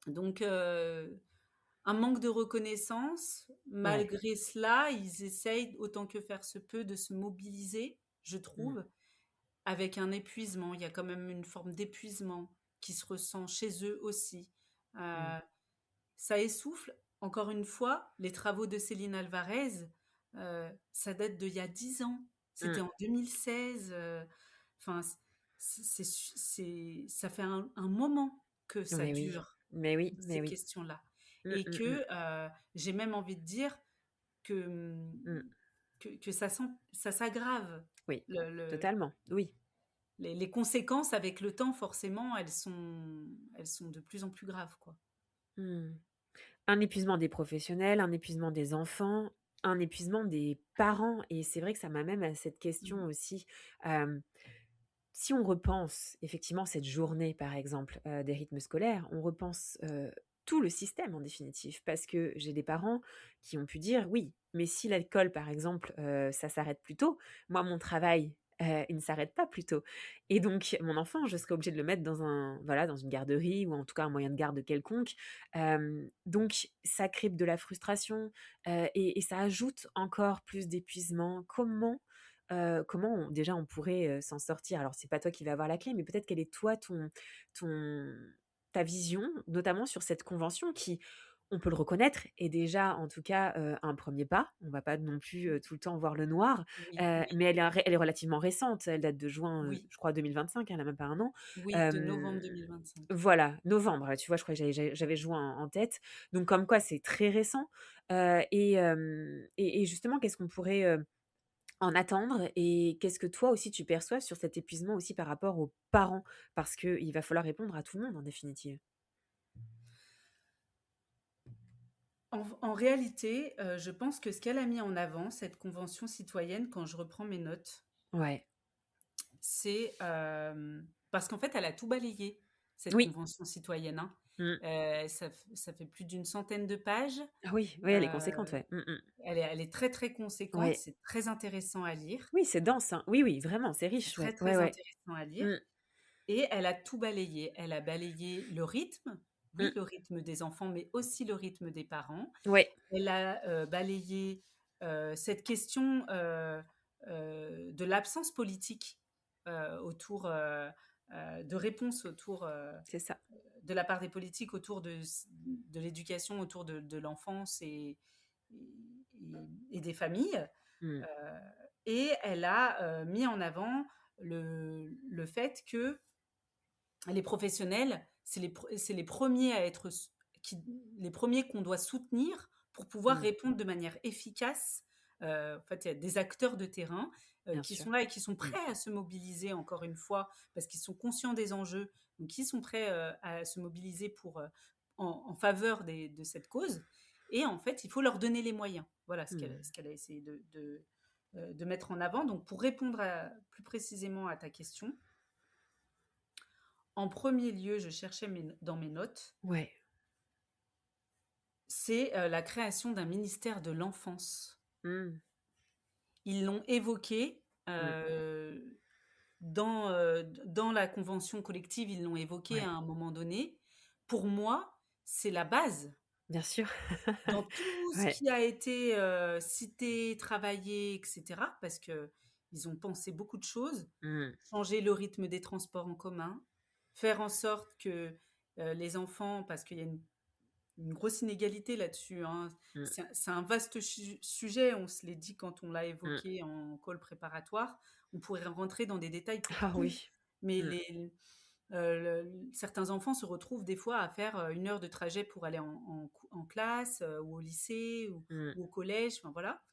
donc, un manque de reconnaissance. Ouais. Malgré cela, ils essayent autant que faire se peut de se mobiliser, je Mmh. trouve. avec un épuisement. Il y a quand même une forme d'épuisement qui se ressent chez eux aussi. Mmh. Euh, Ça essouffle. Encore une fois, les travaux de Céline Alvarez, ça date d'il y a 10 ans. C'était Mmh. en 2016. Enfin, ça fait un moment que ça Mais oui. dure, Mais oui, mais ces oui. questions-là. Mmh, Et mmh, mmh. que j'ai même envie de dire que, Mmh. que ça s'aggrave. Oui, Le, le- totalement. Oui. les conséquences avec le temps, forcément, elles sont de plus en plus graves, quoi. Mmh. Un épuisement des professionnels, un épuisement des enfants, un épuisement des parents et c'est vrai que ça m'amène à cette Mhm. question aussi, hem, si on repense effectivement cette journée par exemple, des rythmes scolaires, on repense, tout le système en définitive. Parce que j'ai des parents qui ont pu dire: «Oui, mais si l'école par exemple, ça s'arrête plus tôt, moi mon travail, il ne s'arrête pas plus tôt et donc mon enfant, je serai obligée de le mettre dans un voilà, dans une garderie ou en tout cas un moyen de garde quelconque». Donc ça crée de la frustration, et ça ajoute encore plus d'épuisement. Comment on pourrait, s'en sortir? Alors c'est pas toi qui vas avoir la clé, mais peut-être quelle est toi ton ta vision, notamment sur cette convention qui, on peut le reconnaître, est déjà en tout cas, un premier pas. On va pas non plus, tout le temps voir le noir, Oui, oui, mais elle est relativement récente. Elle date de juin, oui, je crois 2025, elle a même pas 1 an. oui, de Hem, novembre 2025. voilà, novembre, tu vois? Je crois que j'avais juin en tête. Donc comme quoi c'est très récent, et justement qu'est-ce qu'on pourrait, en attendre et qu'est-ce que toi aussi tu perçois sur cet épuisement aussi par rapport aux parents? Parce qu'il va falloir répondre à tout le monde en définitive. En réalité, je pense que ce qu'elle a mis en avant, cette convention citoyenne, quand je reprends mes notes, Ouais. c'est, parce qu'en fait, elle a tout balayé, cette Oui. convention citoyenne, hein. Mmh. Ça fait plus d'une centaine de pages. Ah oui, oui, elle est conséquente, Heu, ouais. Mmh mh. elle est très, très conséquente, Ouais. c'est très intéressant à lire. Oui, c'est dense, hein. Oui, oui, vraiment, c'est C'est riche, très, ouais. Ouais, très ouais. intéressant à lire. Mmh. Et elle a tout balayé. Elle a balayé le rythme, oui, Mmh. le rythme des enfants, mais aussi le rythme des parents. Ouais. Elle a, balayé, cette question, de l'absence politique, autour, de réponses autour, C'est ça. de la part des politiques autour de l'éducation, autour de l'enfance et et des familles. Mmh. Heu et elle a, mis en avant le fait que les professionnels, c'est les premiers à être qui, les premiers qu'on doit soutenir pour pouvoir Mmh. répondre de manière efficace. En fait, il y a des acteurs de terrain Bien qui sûr. sont là et qui sont Mmh. prêts à se mobiliser, encore une fois, parce qu'ils sont conscients des enjeux, donc ils sont prêts à se mobiliser pour, en faveur de cette cause. Et en fait, il faut leur donner les moyens. Voilà Mmh. ce qu'elle a essayé de mettre en avant. Donc, pour répondre plus précisément à ta question, en premier lieu, je cherchais dans mes notes, Ouais. c'est la création d'un ministère de l'enfance. Mmh. Ils l'ont évoqué Mmh. dans la convention collective, ils l'ont évoqué à Ouais. un moment donné. Pour moi, c'est la base. Bien sûr. Dans tout ce Ouais. qui a été cité, travaillé, etc., parce que ils ont pensé beaucoup de choses, Mmh. changer le rythme des transports en commun, faire en sorte que les enfants, parce qu'il y a une grosse inégalité là-dessus, hein. Mmh. C'est un vaste sujet, on se l'est dit quand on l'a Mmh. évoqué en call préparatoire. On pourrait rentrer dans des détails pour Ah tout, oui. mais Mmh. certains enfants se retrouvent des fois à faire 1 heure de trajet pour aller en classe, ou au lycée, Mmh. ou au collège, enfin voilà.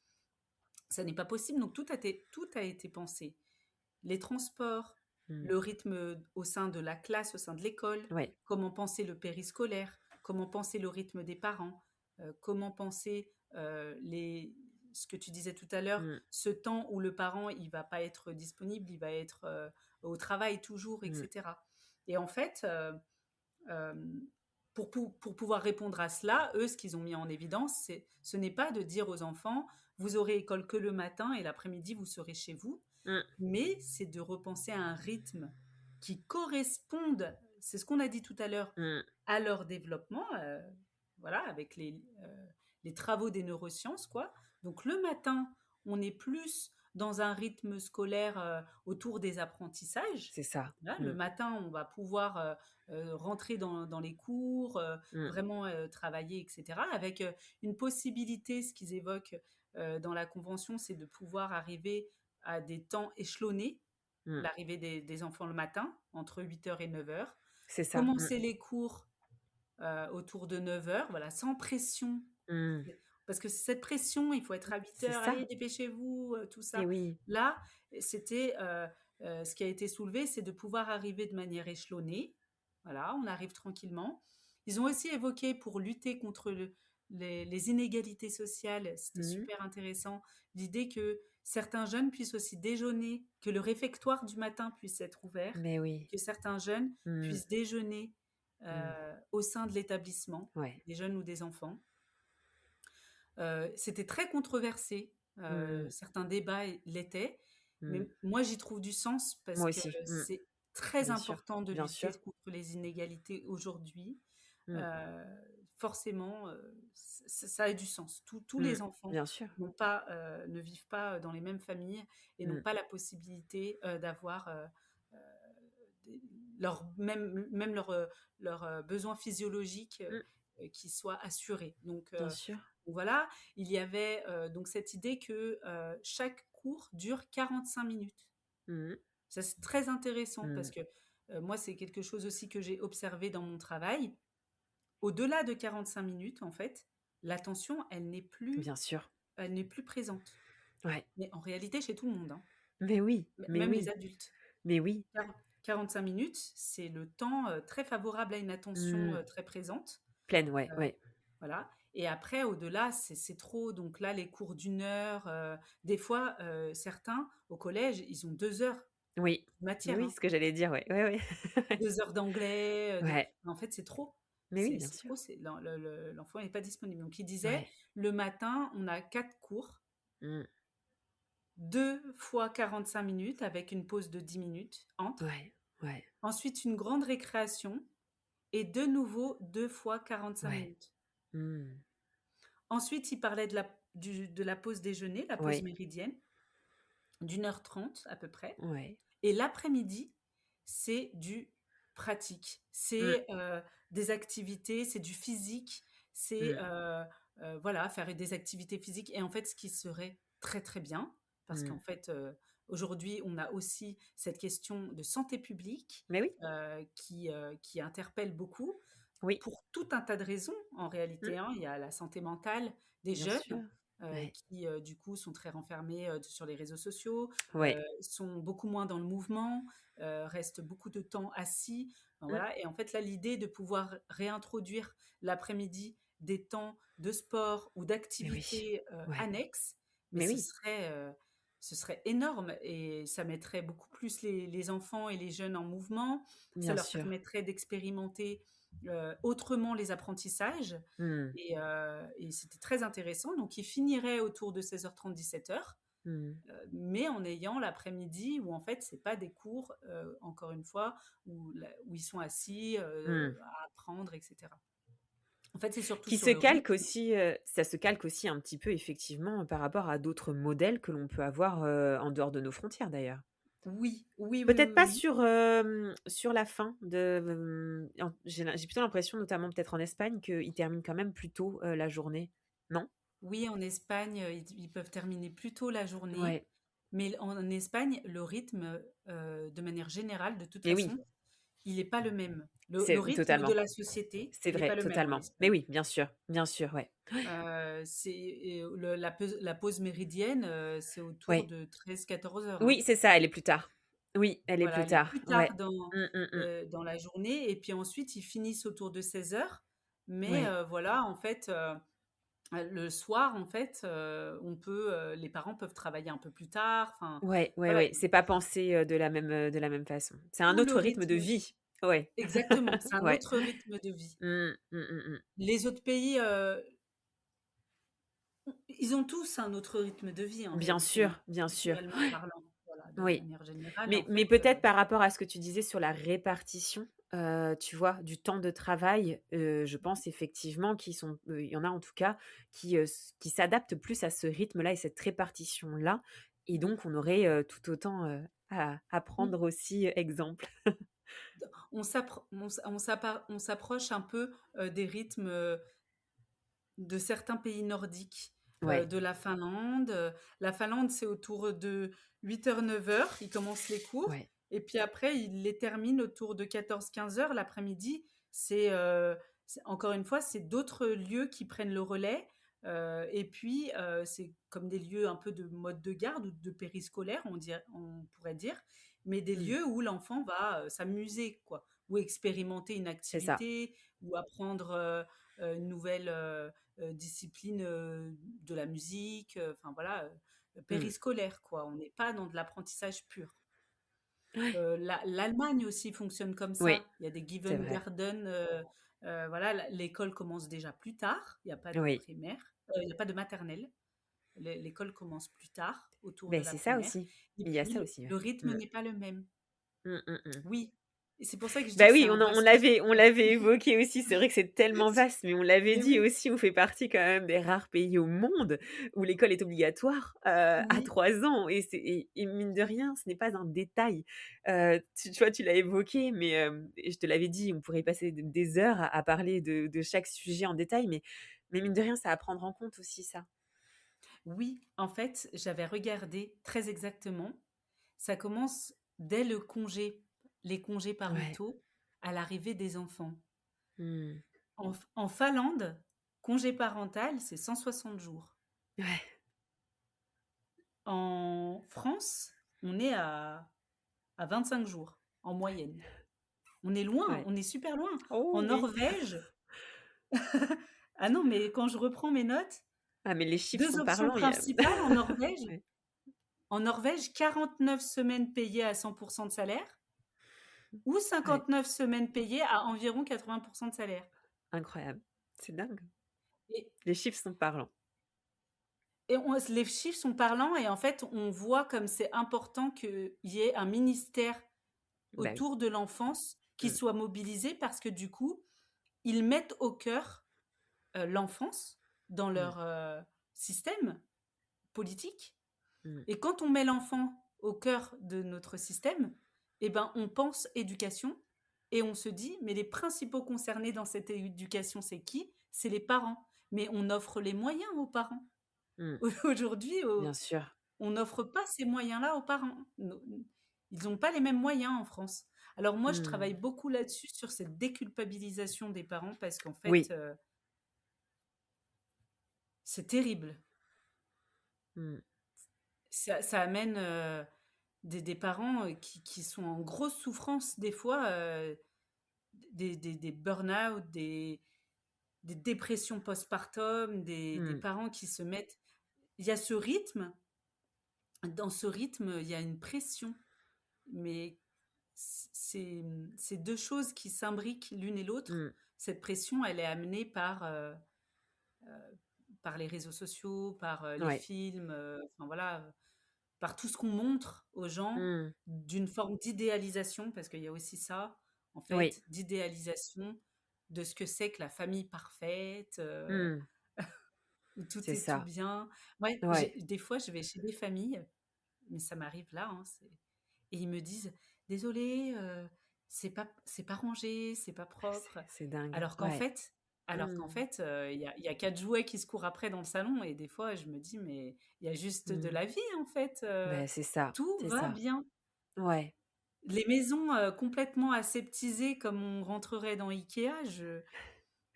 Ça n'est pas possible, donc tout a été pensé. Les transports, Mmh. le rythme au sein de la classe, au sein de l'école, Ouais. comment penser le périscolaire, comment penser le rythme des parents, comment penser ce que tu disais tout à l'heure, Mmh. ce temps où le parent il va pas être disponible, il va être au travail toujours, Mmh. etc. Et en fait, euh, pour pouvoir répondre à cela, eux, ce qu'ils ont mis en évidence, ce n'est pas de dire aux enfants, vous aurez école que le matin et l'après-midi, vous serez chez vous, Mmh. mais c'est de repenser à un rythme qui corresponde, c'est ce qu'on a dit tout à l'heure, Mmh. à leur développement, voilà, avec les travaux des neurosciences, quoi. Donc le matin, on est plus dans un rythme scolaire autour des apprentissages. C'est ça. Voilà, le Mmh. matin, on va pouvoir rentrer dans les cours, Mmh. vraiment travailler, etc. Avec une possibilité, ce qu'ils évoquent dans la convention, c'est de pouvoir arriver à des temps échelonnés, Mmh. l'arrivée des enfants le matin, entre 8 heures et 9 heures. C'est ça. Mmh. Commencer les cours autour de 9 heures, voilà, sans pression. Mmh. Parce que c'est cette pression, il faut être à huit C'est heures, ça. allez, dépêchez-vous, tout Et ça. oui. Là, c'était ce qui a été soulevé, c'est de pouvoir arriver de manière échelonnée. Voilà, on arrive tranquillement. Ils ont aussi évoqué pour lutter contre les inégalités sociales, c'était Mmh. super intéressant, l'idée que certains jeunes puissent aussi déjeuner, que le réfectoire du matin puisse être ouvert, Mais oui. que certains jeunes Mmh. puissent déjeuner Mmh. au sein de l'établissement, Ouais. des jeunes ou des enfants. C'était très controversé, Mmh. certains débats l'étaient, Mmh. mais moi j'y trouve du sens parce Moi que aussi. Mmh. c'est très Bien sûr. important de Bien lutter sûr. contre les inégalités aujourd'hui. Mmh. Heu, Forcément, ça a du sens. Tous Mmh. les enfants Bien sûr. ne vivent pas dans les mêmes familles et n'ont Mmh. pas la possibilité d'avoir heu, des même leurs besoins physiologiques Mmh. qui soient assurés. Donc Bien sûr. voilà, il y avait donc cette idée que chaque cours dure 45 minutes. Mmh. Ça, c'est très intéressant parce Mmh. que moi, c'est quelque chose aussi que j'ai observé dans mon travail. Au-delà de 45 minutes, en fait, l'attention, Bien sûr. elle n'est plus présente. Ouais. Mais en réalité, chez tout le monde, hein, Mais oui, mais même les oui, adultes. mais oui. 45 minutes, c'est le temps très favorable à une attention Mmh. très présente. Pleine, ouais, Heu, ouais. voilà, et après au-delà, c'est trop. Donc là, les cours d'une heure, des fois, certains au collège, ils ont 2 heures Oui. de Mais matière, oui, hein. ce que j'allais dire, ouais. Ouais, ouais. 2 heures d'anglais, de Ouais. en fait, c'est trop. Mais oui, bien C'est sûr. trop, c'est l'enfant n'est pas disponible. Donc il disait: Ouais. «Le matin, on a 4 cours, Mmh. 2 fois 45 minutes avec une pause de 10 minutes entre. Ouais, ouais, Ensuite une grande récréation et de nouveau 2 fois 45 ouais. minutes». Mmh. Ensuite, il parlait de la pause déjeuner, la pause Ouais, méridienne, d'1 h 30 à peu près. ouais. Et l'après-midi, c'est du pratique. Mmh. C'est des activités, c'est du physique, c'est Mmh. voilà, faire des activités physiques. Et en fait, ce qui serait très très bien, parce Mmh. qu'en fait, aujourd'hui, on a aussi cette question de santé publique Mais oui, qui interpelle beaucoup oui. pour tout un tas de raisons, en Mmh. réalité, hein. Il y a la santé mentale des Bien sûr. jeunes, Ouais. qui, du coup, sont très renfermés, sur les réseaux sociaux, Ouais. sont beaucoup moins dans le mouvement, restent beaucoup de temps assis. Enfin, Mmh. voilà, et en fait, là, l'idée de pouvoir réintroduire l'après-midi des temps de sport ou Mais oui. d'activités, Ouais. annexes, mais Mais oui. ce serait énorme et ça mettrait beaucoup plus les enfants et les jeunes en mouvement. Ça Bien leur sûr. permettrait d'expérimenter autrement les apprentissages Mmh. et c'était très intéressant. Donc, ils finiraient autour de 16h30, 17h, Mmh. mais en ayant l'après-midi où en fait, c'est pas des cours, encore une fois, où ils sont assis Mmh. à apprendre, etc. En fait, c'est surtout Qui sur se le calque rythme. aussi, ça se calque aussi un petit peu effectivement par rapport à d'autres modèles que l'on peut avoir, en dehors de nos frontières d'ailleurs. Oui, oui, oui, Peut-être oui, pas oui. sur, sur la fin de, j'ai plutôt l'impression, notamment peut-être en Espagne, qu'ils terminent quand même plus tôt, la journée. Non? Oui, en Espagne, ils peuvent terminer plus tôt la journée, Ouais. mais en Espagne, le rythme, de manière générale, de toute Mais oui, façon, il n'est pas le même. Le c'est rythme de totalement. la société, C'est il n'est vrai, pas le même en totalement. Mais Espagne. oui, bien sûr, ouais. La pause méridienne, c'est autour Ouais. de 13 14 heures, hein. Oui, c'est ça, elle est plus tard. Oui, elle est Voilà, plus elle est tard. plus tard Ouais. Mmh, mmh, mmh. dans la journée et puis ensuite, ils finissent autour de 16 heures. Mais Ouais. voilà, en fait, le soir, en fait, les parents peuvent travailler un peu plus tard. Enfin, Ouais, ouais, voilà, ouais, c'est pas pensé, de la même façon. C'est un tout le autre rythme de rythme vie. Ouais. exactement, c'est un Ouais. autre rythme de vie. Mmh, mmh, mmh, mmh. Les autres pays, ils ont tous un autre rythme de vie en réalité, hein, Bien sûr. culturellement parlant, voilà, de Oui. manière générale, Mais en mais fait, peut-être par rapport à ce que tu disais sur la répartition, tu vois, du temps de travail, je pense effectivement il y en a en tout cas qui s'adaptent plus à ce rythme-là et cette répartition-là et donc on aurait, tout autant, à Mmh. prendre aussi, exemple. On s'approche un peu, des rythmes, de certains pays nordiques, Ouais, de la Finlande. La Finlande, c'est autour de 8h-9h, ils commencent les cours ouais. et puis après ils les terminent autour de 14h-15h l'après-midi. C'est encore une fois, c'est d'autres lieux qui prennent le relais, et puis, c'est comme des lieux un peu de mode de garde ou de périscolaire, on pourrait dire, mais des Mmh. lieux où l'enfant va, s'amuser quoi, ou expérimenter une C'est ça. activité ou apprendre, une nouvelle, discipline, de la musique, enfin voilà, Mmh. périscolaire quoi. On n'est pas dans de l'apprentissage pur. Ouais. L'Allemagne aussi fonctionne comme Oui, ça. Il y a des c'est vrai. Givengarten, voilà, l'école commence déjà plus tard. Il y a pas de Oui. primaire, il y a pas de maternelle. L'école commence plus tard, autour de Beh, la c'est ça primaire aussi. et Il y a puis ça le aussi, le ouais. rythme Mmh. n'est pas le même. Mmh, mmh, mmh. Oui et c'est pour ça que je dis Bah que c'est oui, un on vaste l'avait on sujet. l'avait évoqué aussi. C'est vrai que c'est tellement vaste, mais on l'avait Mais dit oui, aussi, on fait partie quand même des rares pays au monde où l'école est obligatoire, à oui, 3 ans et mine de rien, ce n'est pas un détail. Tu vois, tu l'as évoqué, mais et je te l'avais dit, on pourrait passer des heures à parler de chaque sujet en détail, mais mine de rien, c'est à prendre en compte aussi ça. oui. En fait, j'avais regardé très exactement. Ça commence dès le congé, les congés Ouais. parentaux, à l'arrivée des enfants. Mmh. En Finlande, congé parental, c'est 160 jours. Ouais, En France, on est à 25 jours en moyenne. On est loin, ouais. on est super loin. En Oh oui! Norvège, ah non, mais quand je reprends mes notes, Ah mais les chiffres 2 sont options parlants, il y a principales ouais. En Norvège, 49 semaines payées à 100 de salaire ou Ouais, 59 semaines payées à environ 80 de salaire. incroyable. C'est dingue. Et Les chiffres sont parlants. les chiffres sont parlants et en fait, on voit comme c'est important qu'il y ait un ministère Bah oui. autour de l'enfance qui Mmh. soit mobilisé parce que du coup, ils mettent au cœur, l'enfance dans Mmh. leur, système politique Mmh. et quand on met l'enfant au cœur de notre système et ben, on pense éducation et on se dit: «Mais les principaux concernés dans cette éducation, c'est qui? C'est les parents». Mais on offre les moyens aux parents. Mmh. Aujourd'hui, Bien sûr. on n'offre pas ces moyens-là aux parents. Ils n'ont pas les mêmes moyens en France. Alors moi, je travaille Mmh. beaucoup là-dessus, sur cette déculpabilisation des parents parce qu'en fait, Oui. c'est terrible. Mmh. Ça amène, des parents, qui sont en grosse souffrance des fois, des burn-out, des dépressions postpartum, des Mmh. parents qui se mettent il y a ce rythme, dans ce rythme, il y a une pression, mais c'est 2 choses qui s'imbriquent l'une et l'autre. Mmh. Cette pression, elle est amenée par les réseaux sociaux, par, les Ouais. films, enfin voilà, par tout ce qu'on montre aux gens, Mmh. d'une forme d'idéalisation, parce qu'il y a aussi ça, en Oui. fait, d'idéalisation de ce que c'est que la famille parfaite, Mmh. où tout C'est est tout ça. bien. Ouais, Ouais. des fois, je vais chez des familles, mais ça m'arrive là, hein, et ils me disent: «Désolée, c'est pas rangé, c'est pas propre». C'est dingue. Alors qu'en Ouais. fait alors qu'en Mmh. fait, il y a 4 jouets qui se courent après dans le salon et des fois, je me dis: «Mais il y a juste de Mmh. la vie, en fait, Bah, c'est ça, tout c'est va ça. bien». Ouais. Les maisons, complètement aseptisées comme on rentrerait dans IKEA,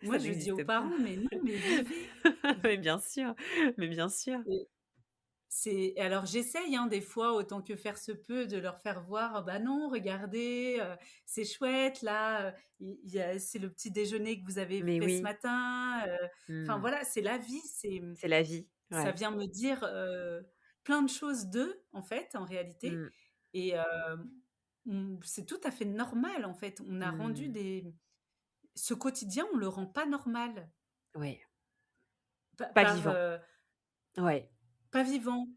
Ça moi, je dis aux n'existe pas. parents: «Mais non, mais vivez». Mais bien sûr, mais bien sûr. Et alors j'essaye, hein, des fois, autant que faire se peut, de leur faire voir: «Bah non, regardez, c'est chouette là, c'est le petit déjeuner que vous avez Mais fait ce oui. matin», enfin Mmh. voilà, c'est la vie, C'est la vie. ça Ouais. vient me dire, plein de choses d'eux, en fait, en réalité Mmh. et c'est tout à fait normal, en fait. On a rendu Mmh. ce quotidien, on le rend pas normal, Ouais. pa Pas par, vivant. Ouais. pas vivant.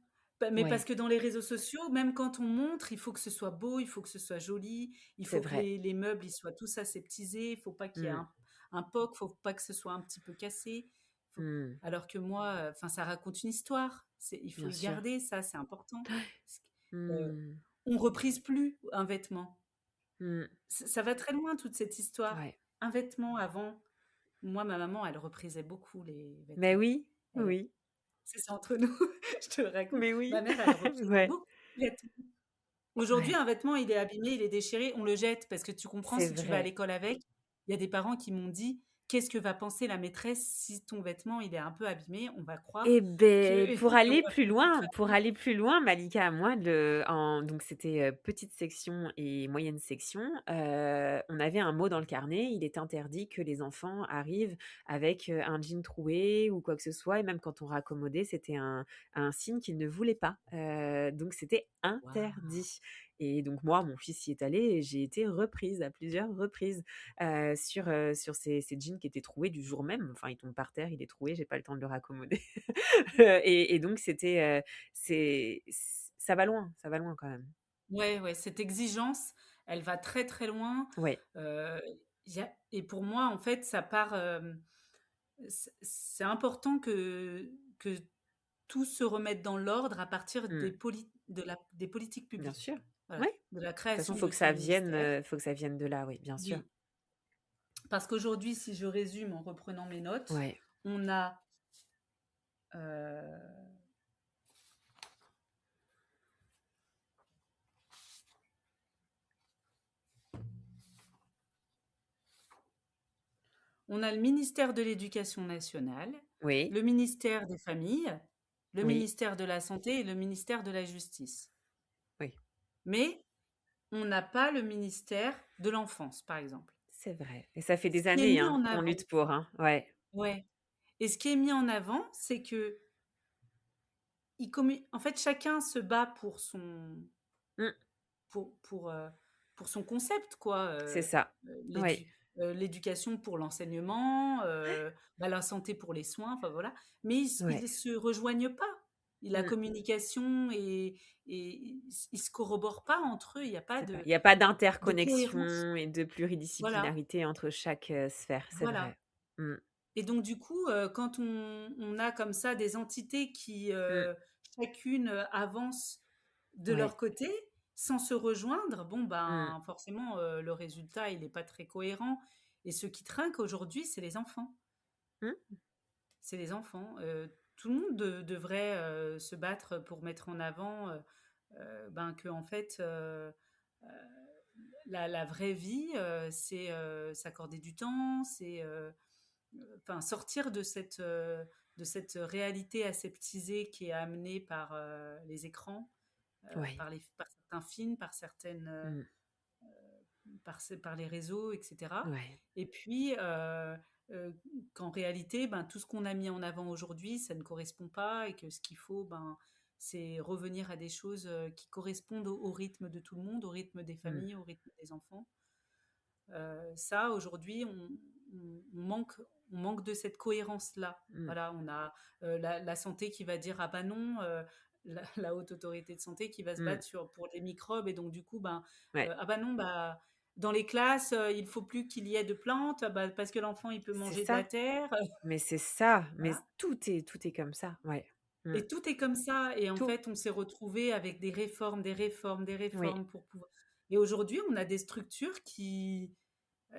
Mais parce Ouais. que dans les réseaux sociaux, même quand on montre, il faut que ce soit beau, il faut que ce soit joli, il C'est faut que vrai. les meubles, ils soient tous aseptisés, il faut pas qu'il y ait Mmh. un poc, il faut pas que ce soit un petit peu cassé. Faut Mmh. alors que moi, enfin, ça raconte une histoire. Il faut bien y sûr. garder ça, c'est important. Parce que, Mmh. on reprise plus un vêtement. Mmh. Ça va très loin toute cette histoire. Ouais. Un vêtement avant, moi ma maman elle reprisait beaucoup les Mais vêtements. oui, Elle oui, c'est entre nous, je te le raconte. mais Ma oui. mère elle reprisait Ouais, beaucoup les vêtements. Aujourd'hui ouais, un vêtement il est abîmé, il est déchiré, on le jette parce que tu comprends c'est si tu vas à vrai. l'école avec, il y a des parents qui m'ont dit: «Qu'est-ce que va penser la maîtresse si ton vêtement il est un peu abîmé? On va croire Et beh, que pour on aller va plus faire une loin pour famille». aller plus loin, Malika, moi donc c'était, petite section et moyenne section, on avait un mot dans le carnet, il est interdit que les enfants arrivent avec, un jean troué ou quoi que ce soit et même quand on raccommodait, c'était un signe qu'ils ne voulaient pas, donc c'était Waouh! interdit et donc moi, mon fils y est allé et j'ai été reprise à plusieurs reprises, sur ces jeans qui étaient troués du jour même. Enfin, il tombe par terre, il est troué, j'ai pas le temps de le raccommoder. Et donc ça va loin quand même. Ouais, ouais, cette exigence, elle va très, très loin. Ouais. Heu, il y a et pour moi, en fait, ça part, c'est important que tout se remette dans l'ordre à partir Mmh. des politiques Bien publiques. sûr. Ouais. Voilà, De de la toute façon, création de ce ministère. faut que ça vienne de là, oui, bien sûr. Oui, parce qu'aujourd'hui, si je résume en reprenant mes notes, Ouais. on a, heu, on a le ministère de l'Éducation nationale, Oui, le ministère des Familles, le oui, ministère de la Santé et le ministère de la Justice. oui, Mais on n'a pas le ministère de l'enfance, par exemple. c'est vrai et ça fait Ce des qui est années, mis hein, en qu'on avant, lutte pour, hein. Ouais. ouais, et ce qui est mis en avant, c'est que en fait, chacun se bat Mmh. pour pour, heu, pour son concept, quoi, C'est ça. Ouais, l'éducation pour l'enseignement, bah, la santé pour les soins, enfin voilà. Mais ouais, ils se rejoignent pas. La mmh, communication et ils se corroborent pas entre eux, il y a pas c'est ça. Il y a pas de cohérence. d'interconnexion et de Voilà, pluridisciplinarité entre chaque, sphère, c'est voilà. vrai. Mmh, Et donc du coup, quand on a comme ça des entités qui, mmh, chacune, avance de ouais, leur côté, sans se rejoindre, bon mmh, ben, forcément, le résultat, il est pas très cohérent et ce qui trinque aujourd'hui, c'est les enfants. mmh, C'est les enfants, tout le monde devrait, se battre pour mettre en avant, ben, qu'en fait, heu, la vraie vie, c'est, s'accorder du temps, c'est, enfin sortir de cette réalité aseptisée qui est amenée par les écrans, ouais, par certains films, par certaines, mmh, par les réseaux, etc. ouais, Et puis qu'en réalité, ben, tout ce qu'on a mis en avant aujourd'hui, ça ne correspond pas et que ce qu'il faut, ben, c'est revenir à des choses qui correspondent au rythme de tout le monde, au rythme des mmh, familles, au rythme des enfants. Ça, aujourd'hui, on manque de cette cohérence-là. mmh, Voilà, on a la santé qui va dire ah bah non, la haute autorité de santé qui va se mmh, battre pour les microbes et donc du coup, ben, ouais. ah bah non, bah, dans les classes, il faut plus qu'il y ait de plantes, ah bah, parce que l'enfant il peut C'est manger de la ça, terre, mais c'est ça, mais voilà. tout est comme ça, ouais. Mmh. Et tout est comme ça. Et en Tout, fait, on s'est retrouvé avec des réformes, des réformes, des oui, réformes pour pouvoir. Et aujourd'hui, on a des structures qui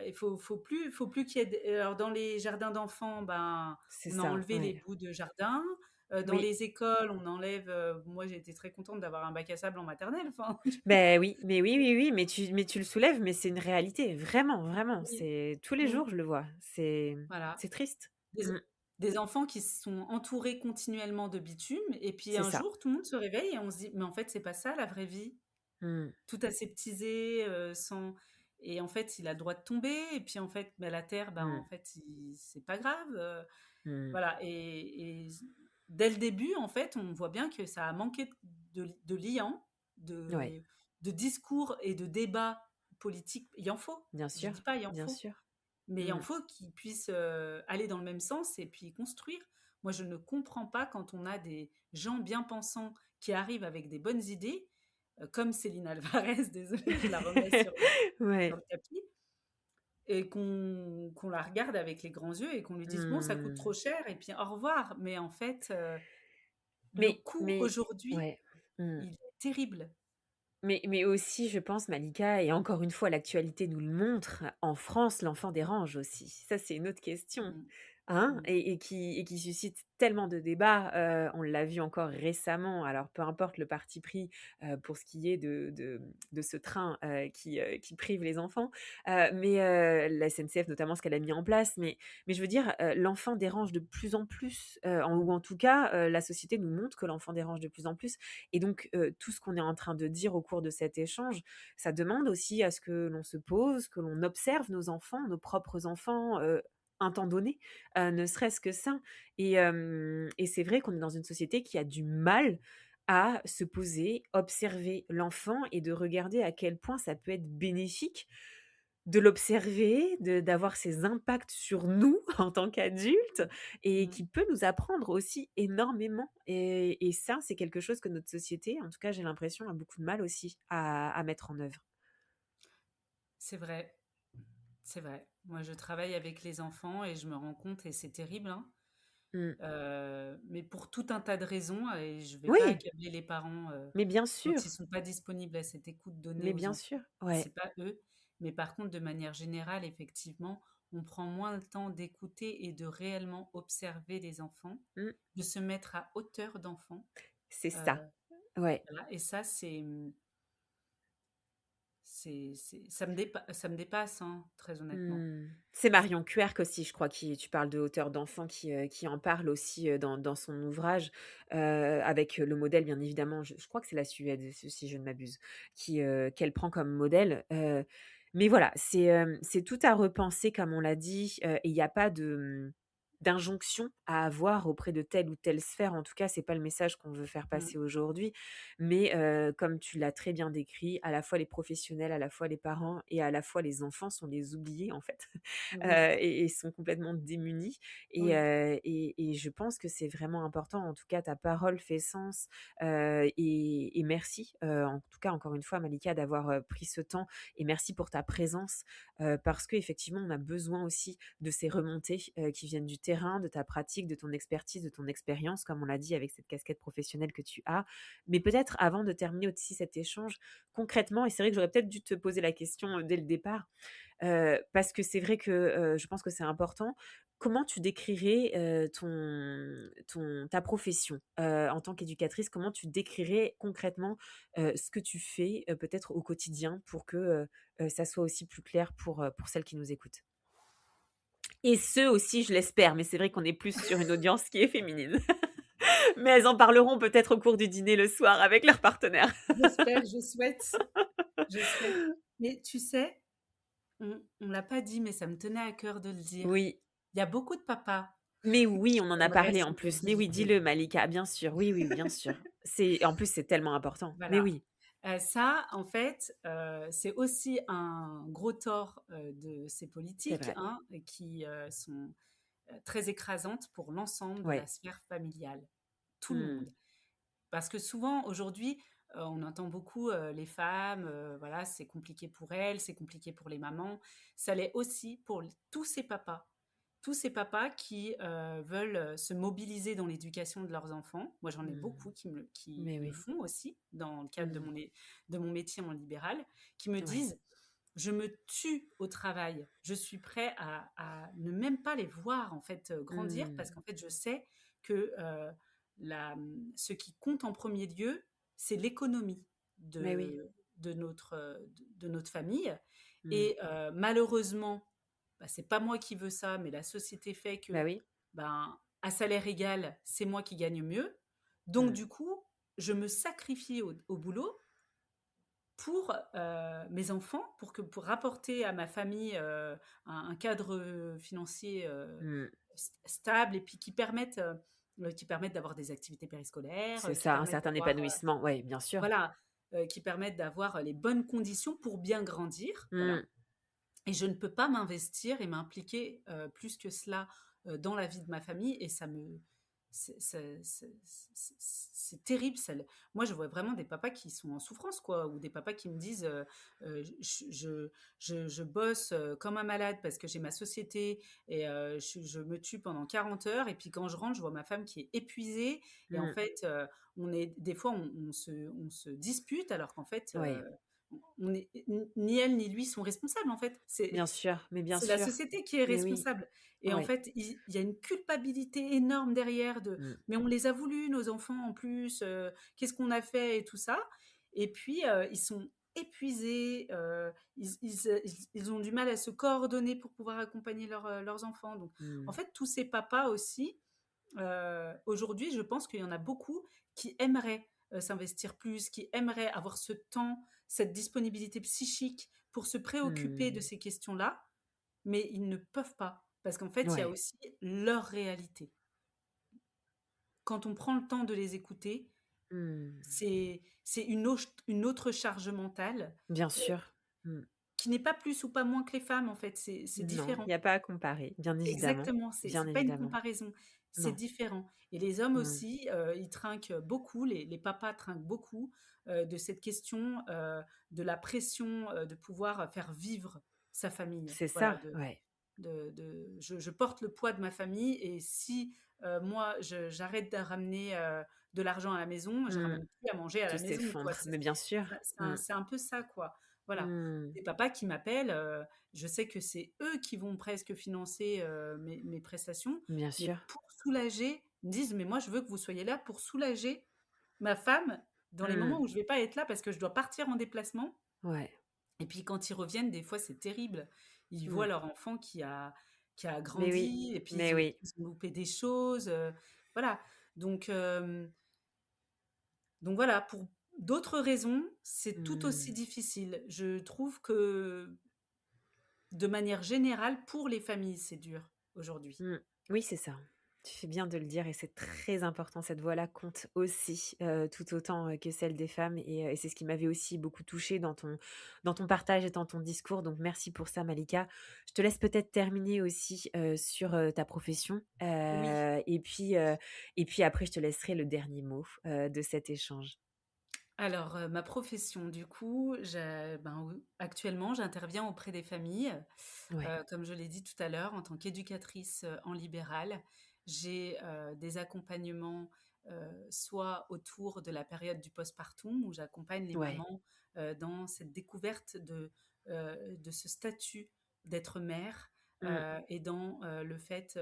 il faut plus qu'il y ait alors dans les jardins d'enfants, ben, c'est on a ça, enlevé les ouais. bouts de jardin. Dans Oui, les écoles, on enlève, moi j'ai été très contente d'avoir un bac à sable en maternelle, enfin, beh, oui, mais oui, oui, oui, mais tu le soulèves, mais c'est une réalité, vraiment, vraiment, oui. c'est tous les Mmh, jours, je le vois, voilà. c'est triste. Des Mmh, des enfants qui sont entourés continuellement de bitume et puis c'est un ça. jour, tout le monde se réveille et on se dit: «Mais en fait, c'est pas ça la vraie vie». Mmh, Tout aseptisé, sans et en fait, il a le droit de tomber et puis en fait, bah, la terre, ben, en mmh, fait, c'est pas grave, mmh, voilà. Et dès le début, en fait, on voit bien que ça a manqué de liant, ouais, de discours et de débats politiques. Il en faut, bien je sûr, dis pas il en bien faut, sûr. mais il en Mmh, faut qu'ils puissent, aller dans le même sens et puis construire. Moi, je ne comprends pas quand on a des gens bien pensants qui arrivent avec des bonnes idées, comme Céline Alvarez, désolée, je la remets sur ouais, le tapis, et qu'on la regarde avec les grands yeux et qu'on lui dise: «Bon, ça coûte mmh, trop cher et puis au revoir». Mais en fait, Le coût Mais aujourd'hui, ouais. Mmh. il est terrible. Mais aussi, je pense, Malika, et encore une fois, l'actualité nous le montre, en France, l'enfant dérange aussi. Ça, c'est une autre question, Mmh. hein? Mmh. Et qui suscite tellement de débats, on l'a vu encore récemment. Alors peu importe le parti pris, pour ce qui est de ce train, qui prive les enfants, la SNCF notamment, ce qu'elle a mis en place. Mais je veux dire, l'enfant dérange de plus en plus, ou en tout cas, la société nous montre que l'enfant dérange de plus en plus. Et donc, tout ce qu'on est en train de dire au cours de cet échange, ça demande aussi à ce que l'on se pose, que l'on observe nos enfants, nos propres enfants, un temps donné, ne serait-ce que ça. Et c'est vrai qu'on est dans une société qui a du mal à se poser, observer l'enfant et de regarder à quel point ça peut être bénéfique de l'observer, de d'avoir ses impacts sur nous en tant qu'adultes, et Mmh. qui peut nous apprendre aussi énormément. Et ça, c'est quelque chose que notre société, en tout cas j'ai l'impression, a beaucoup de mal aussi à mettre en œuvre. C'est vrai, c'est vrai. Moi, je travaille avec les enfants et je me rends compte et c'est terrible, hein, Mmh. mais pour tout un tas de raisons et je vais pas Oui, accabler les parents, mais bien quand ils sûr, sont pas disponibles à cette écoute donnée mais aux bien enfants. sûr, ouais. C'est pas eux, mais par contre, de manière générale, effectivement, on prend moins le temps d'écouter et de réellement observer les enfants, Mmh. de se mettre à hauteur d'enfant, C'est heu, ça, ouais. voilà et ça, ça me dépasse, hein, très honnêtement. Mmh. C'est Marion Querc aussi, je crois, qui tu parles de hauteur d'enfant, qui en parle aussi, dans son ouvrage, avec, le modèle bien évidemment, je crois que c'est la Suède, si je ne m'abuse, qu'elle prend comme modèle, mais voilà, c'est tout à repenser comme on l'a dit, et il y a pas d'injonction à avoir auprès de telle ou telle sphère. En tout cas, c'est pas le message qu'on veut faire Mmh. passer aujourd'hui, mais comme tu l'as très bien décrit, à la fois les professionnels, à la fois les parents et à la fois les enfants sont les oubliés, en fait, Oui, et sont complètement démunis. oui, Et je pense que c'est vraiment important. En tout cas, ta parole fait sens, et merci, en tout cas, encore une fois, Malika, d'avoir, pris ce temps, et merci pour ta présence, parce qu'effectivement, on a besoin aussi de ces remontées, qui viennent du terrain, de ta pratique, de ton expertise, de ton expérience, comme on l'a dit avec cette casquette professionnelle que tu as. Mais peut-être avant de terminer aussi cet échange, concrètement, et c'est vrai que j'aurais peut-être dû te poser la question, dès le départ, parce que c'est vrai que, je pense que c'est important. Comment tu décrirais, ta profession, en tant qu'éducatrice? Comment tu décrirais concrètement, ce que tu fais, peut-être au quotidien pour que, ça soit aussi plus clair pour celles qui nous écoutent? Et ceux aussi, je l'espère, mais c'est vrai qu'on est plus sur une audience qui est féminine. Mais elles en parleront peut-être au cours du dîner le soir avec leurs partenaires. j'espère, je souhaite. Mais tu sais, on l'a pas dit, mais ça me tenait à cœur de le dire. Oui. Il y a beaucoup de papas Mais oui, qui on en a aimeraient parlé se en plus. Mais oui, mobiliser. dis-le Malika, bien sûr. Oui, oui, bien sûr. En plus, c'est tellement important. Mais Voilà. oui, Ça, en fait, c'est aussi un gros tort, de ces c'est politiques, vrai. hein, qui, sont, très écrasantes pour l'ensemble de la Ouais. sphère familiale. Tout le Mmh. monde. Parce que souvent, aujourd'hui, on entend beaucoup, les femmes, voilà, c'est compliqué pour elles, c'est compliqué pour les mamans. Ça l'est aussi pour tous ces papas. Tous ces papas qui, veulent, se mobiliser dans l'éducation de leurs enfants. Moi, j'en ai Mmh. beaucoup qui Mais le oui. font aussi dans le cadre Mmh. de mon métier en libéral, qui me Ouais. disent: «Je me tue au travail. Je suis prêt à ne même pas les voir, en fait, grandir Mmh. parce qu'en fait, je sais que, ce qui compte en premier lieu, c'est l'économie Mais oui. de notre famille Mmh. et malheureusement, bah, c'est pas moi qui veux ça, mais la société fait Bah que, oui. ben, à salaire égal, c'est moi qui gagne mieux. Donc Mmh. du coup, je me sacrifie au boulot pour, mes enfants, pour rapporter à ma famille, un cadre, financier, Mmh. stable et puis qui permettent d'avoir des activités périscolaires, C'est qui ça, un permettent certain d'avoir, épanouissement. Ouais, bien sûr. voilà, qui permettent d'avoir les bonnes conditions pour bien grandir, voilà. Mmh. Et je ne peux pas m'investir et m'impliquer, plus que cela, dans la vie de ma famille et c'est terrible. Moi, je vois vraiment des papas qui sont en souffrance, quoi, ou des papas qui me disent je bosse comme un malade parce que j'ai ma société et je me tue pendant 40 heures. Et puis quand je rentre, je vois ma femme qui est épuisée. Et en Mmh. fait, des fois, on se dispute alors qu'en fait, Ouais, ni elle ni lui sont responsables, en fait. bien sûr, mais bien C'est la sûr. société qui est Mais oui, responsable et en ouais. fait, il y a une culpabilité énorme derrière de: Mmh. «Mais on les a voulus nos enfants en plus, qu'est-ce qu'on a fait?» et tout ça et puis, ils sont épuisés, ils ont du mal à se coordonner pour pouvoir accompagner leurs enfants donc en Mmh. fait, tous ces papas aussi, aujourd'hui, je pense qu'il y en a beaucoup qui aimeraient, s'investir plus, qui aimeraient avoir ce temps, cette disponibilité psychique pour se préoccuper de Mmh. ces questions-là, mais ils ne peuvent pas. Parce qu'en fait, il y a Ouais. aussi leur réalité. Quand on prend le temps de les écouter, Mmh. c'est une autre charge mentale Bien euh, sûr. Mmh. qui n'est pas plus ou pas moins que les femmes, en fait. C'est Non, il différent. y a pas à comparer, bien évidemment, Exactement, bien c'est pas une évidemment. comparaison, c'est Non. différent et les hommes Mmh. aussi, ils trinquent beaucoup, les papas trinquent beaucoup, de cette question, de la pression, de pouvoir faire vivre sa famille. C'est Voilà, ça, ouais. je porte le poids de ma famille et si, moi j'arrête de ramener, de l'argent à la maison, je Mmh. ramène plus à manger à la Tout maison, quoi. s'effondre, mais bien sûr. Mmh. C'est un peu ça, quoi. Voilà. Mmh. Des papas qui m'appellent, je sais que c'est eux qui vont presque financer, mes prestations, Bien mais sûr. pour soulager, ils me disent: «Mais moi, je veux que vous soyez là pour soulager ma femme dans les moments Mmh. où je vais pas être là parce que je dois partir en déplacement». Ouais. Et puis quand ils reviennent, des fois, c'est terrible. Ils voient Mmh. leur enfant qui a Mais oui, grandi et puis mais oui. ils ont loupé des choses, voilà. Donc voilà, pour d'autres raisons, c'est tout aussi Mmh. difficile. Je trouve que de manière générale, pour les familles, c'est dur aujourd'hui. Mmh. Oui, c'est ça. Tu fais bien de le dire et c'est très important. Cette voix-là compte aussi, tout autant, que celle des femmes et c'est ce qui m'avait aussi beaucoup touchée dans ton partage et dans ton discours, donc merci pour ça Malika. Je te laisse peut-être terminer aussi, sur, ta profession, Oui, et puis après je te laisserai le dernier mot, de cet échange. alors, ma profession, du coup, actuellement, j'interviens auprès des familles, Ouais, comme je l'ai dit tout à l'heure, en tant qu'éducatrice, en libéral. J'ai, des accompagnements, soit autour de la période du postpartum où j'accompagne les ouais. mamans, dans cette découverte de ce statut d'être mère, Mmh. et dans, le fait,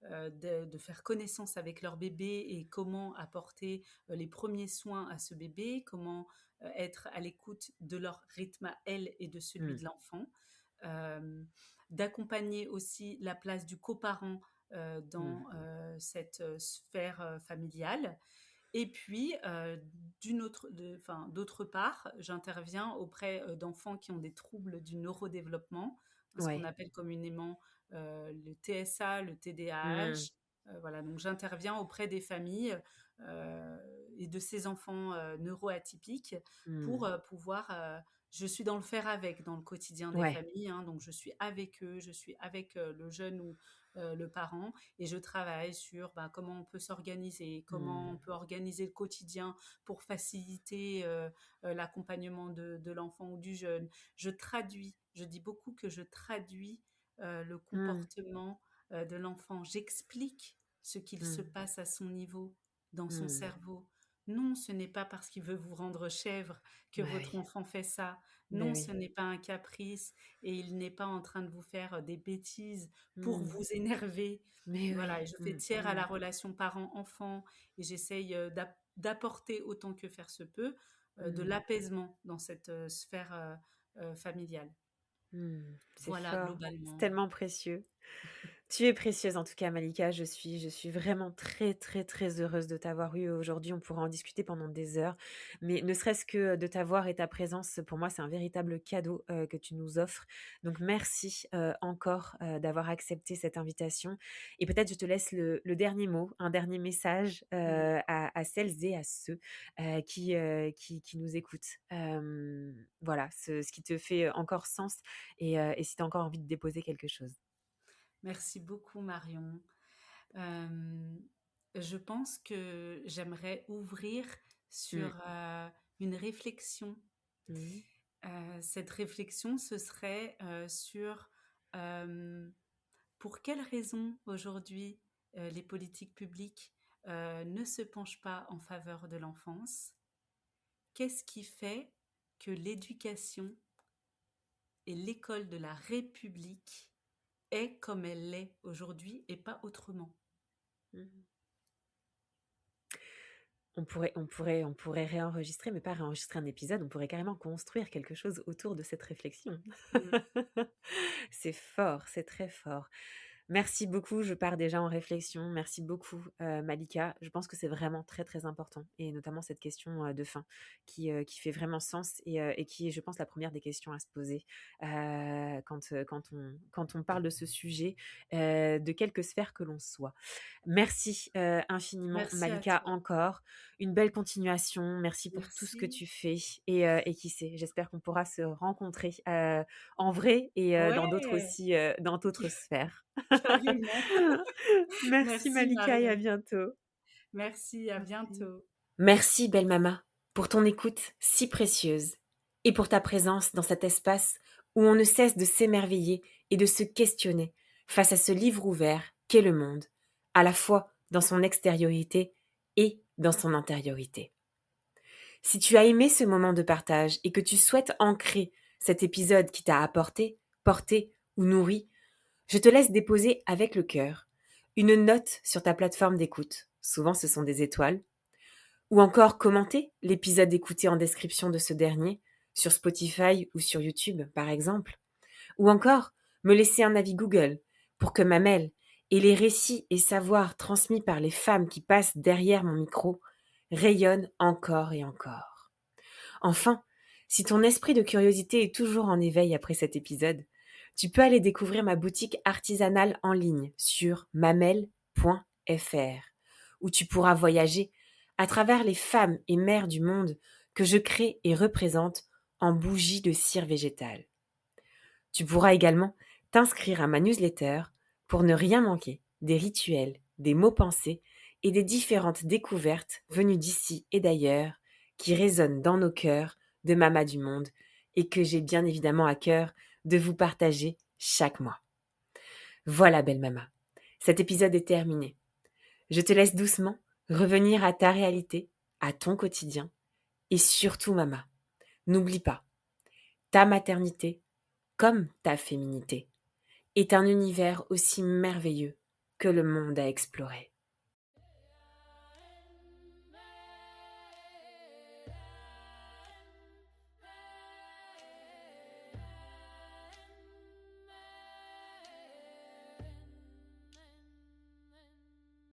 de faire connaissance avec leur bébé et comment apporter, les premiers soins à ce bébé, comment, être à l'écoute de leur rythme à elles et de celui Mmh. de l'enfant. Hem, D'accompagner aussi la place du coparent, Mmh. dans, cette, sphère, familiale et puis, d'autre part, j'interviens auprès, d'enfants qui ont des troubles du neurodéveloppement, ce qu'on Ouais. appelle communément, le TSA, le Mmh. TDAH. Voilà, donc j'interviens auprès des familles, et de ces enfants, neuroatypiques pour, Mmh. pouvoir, je suis dans le faire avec, dans le quotidien des Ouais. familles, hein, donc je suis avec eux, je suis avec, le jeune ou, le parent et je travaille sur, bah, comment on peut s'organiser, comment on Mmh. peut organiser le quotidien pour faciliter, l'accompagnement de l'enfant ou du jeune. Je dis beaucoup que je traduis, le Mmh. comportement, de l'enfant. J'explique ce qu'il se Mmh. passe à son niveau, dans son Mmh. cerveau. Non, ce n'est pas parce qu'il veut vous rendre chèvre que Bah votre oui, enfant fait ça. bah Non, ce oui. n'est pas un caprice et il n'est pas en train de vous faire, des bêtises pour Mmh. vous énerver. Mais Voilà et oui. je fais Mmh. tiers à Mmh. la relation parent-enfant et j'essaye, d'apporter autant que faire se peut, de Mmh. l'apaisement dans cette, sphère, familiale. Mmh. C'est Voilà fort, c'est globalement. tellement précieux. Tu es précieuse en tout cas Malika, je suis vraiment très, très, très heureuse de t'avoir eue aujourd'hui. On pourra en discuter pendant des heures, mais ne serait-ce que de t'avoir et ta présence, pour moi, c'est un véritable cadeau, que tu nous offres. Donc merci, encore, d'avoir accepté cette invitation et peut-être je te laisse le dernier mot, un dernier message, Oui. à celles et à ceux, qui nous écoutent. Voilà, ce qui te fait encore sens et si tu as encore envie de déposer quelque chose. Merci beaucoup Marion. Hem, Je pense que j'aimerais ouvrir Mmh. sur une réflexion. Mmh. Cette réflexion, ce serait sur euh, pour quelles raisons aujourd'hui les politiques publiques ne se penchent pas en faveur de l'enfance. Qu'est-ce qui fait que l'éducation et l'école de la République est comme elle l'est aujourd'hui et pas autrement? Mmh. On pourrait réenregistrer, mais pas réenregistrer un épisode, on pourrait carrément construire quelque chose autour de cette réflexion. Mm. C'est fort, c'est très fort. Merci beaucoup, je pars déjà en réflexion. Merci beaucoup, Malika. Je pense que c'est vraiment très, très important et notamment cette question, de fin qui fait vraiment sens et qui est, je pense, la première des questions à se poser, quand on parle de ce sujet, de quelque sphère que l'on soit. Merci, infiniment Merci à Malika toi. encore. Une belle continuation. Merci pour tout ce que Merci. tu fais et qui sait, j'espère qu'on pourra se rencontrer, en vrai et dans d'autres Ouais, aussi, dans d'autres sphères. carrément. Merci Merci Malika et à Marion. bientôt. Merci, à Merci. bientôt. Merci belle maman pour ton écoute si précieuse et pour ta présence dans cet espace où on ne cesse de s'émerveiller et de se questionner face à ce livre ouvert qu'est le monde, à la fois dans son extériorité et dans son intériorité. Si tu as aimé ce moment de partage et que tu souhaites ancrer cet épisode qui t'a apporté, porté ou nourri, je te laisse déposer avec le cœur une note sur ta plateforme d'écoute. Souvent ce sont des étoiles. Ou encore commenter l'épisode écouté en description de ce dernier, sur Spotify ou sur YouTube par exemple. Ou encore me laisser un avis Google pour que ma mail et les récits et savoirs transmis par les femmes qui passent derrière mon micro rayonnent encore et encore. Enfin, si ton esprit de curiosité est toujours en éveil après cet épisode, tu peux aller découvrir ma boutique artisanale en ligne sur mamel.fr, où tu pourras voyager à travers les femmes et mères du monde que je crée et représente en bougies de cire végétale. Tu pourras également t'inscrire à ma newsletter pour ne rien manquer des rituels, des mots pensés et des différentes découvertes venues d'ici et d'ailleurs qui résonnent dans nos cœurs de Mama du Monde et que j'ai bien évidemment à cœur de vous partager chaque mois. Voilà, belle Mama. Cet épisode est terminé. Je te laisse doucement revenir à ta réalité, à ton quotidien et surtout, Mama, n'oublie pas, ta maternité, comme ta féminité, est un univers aussi merveilleux que le monde à explorer.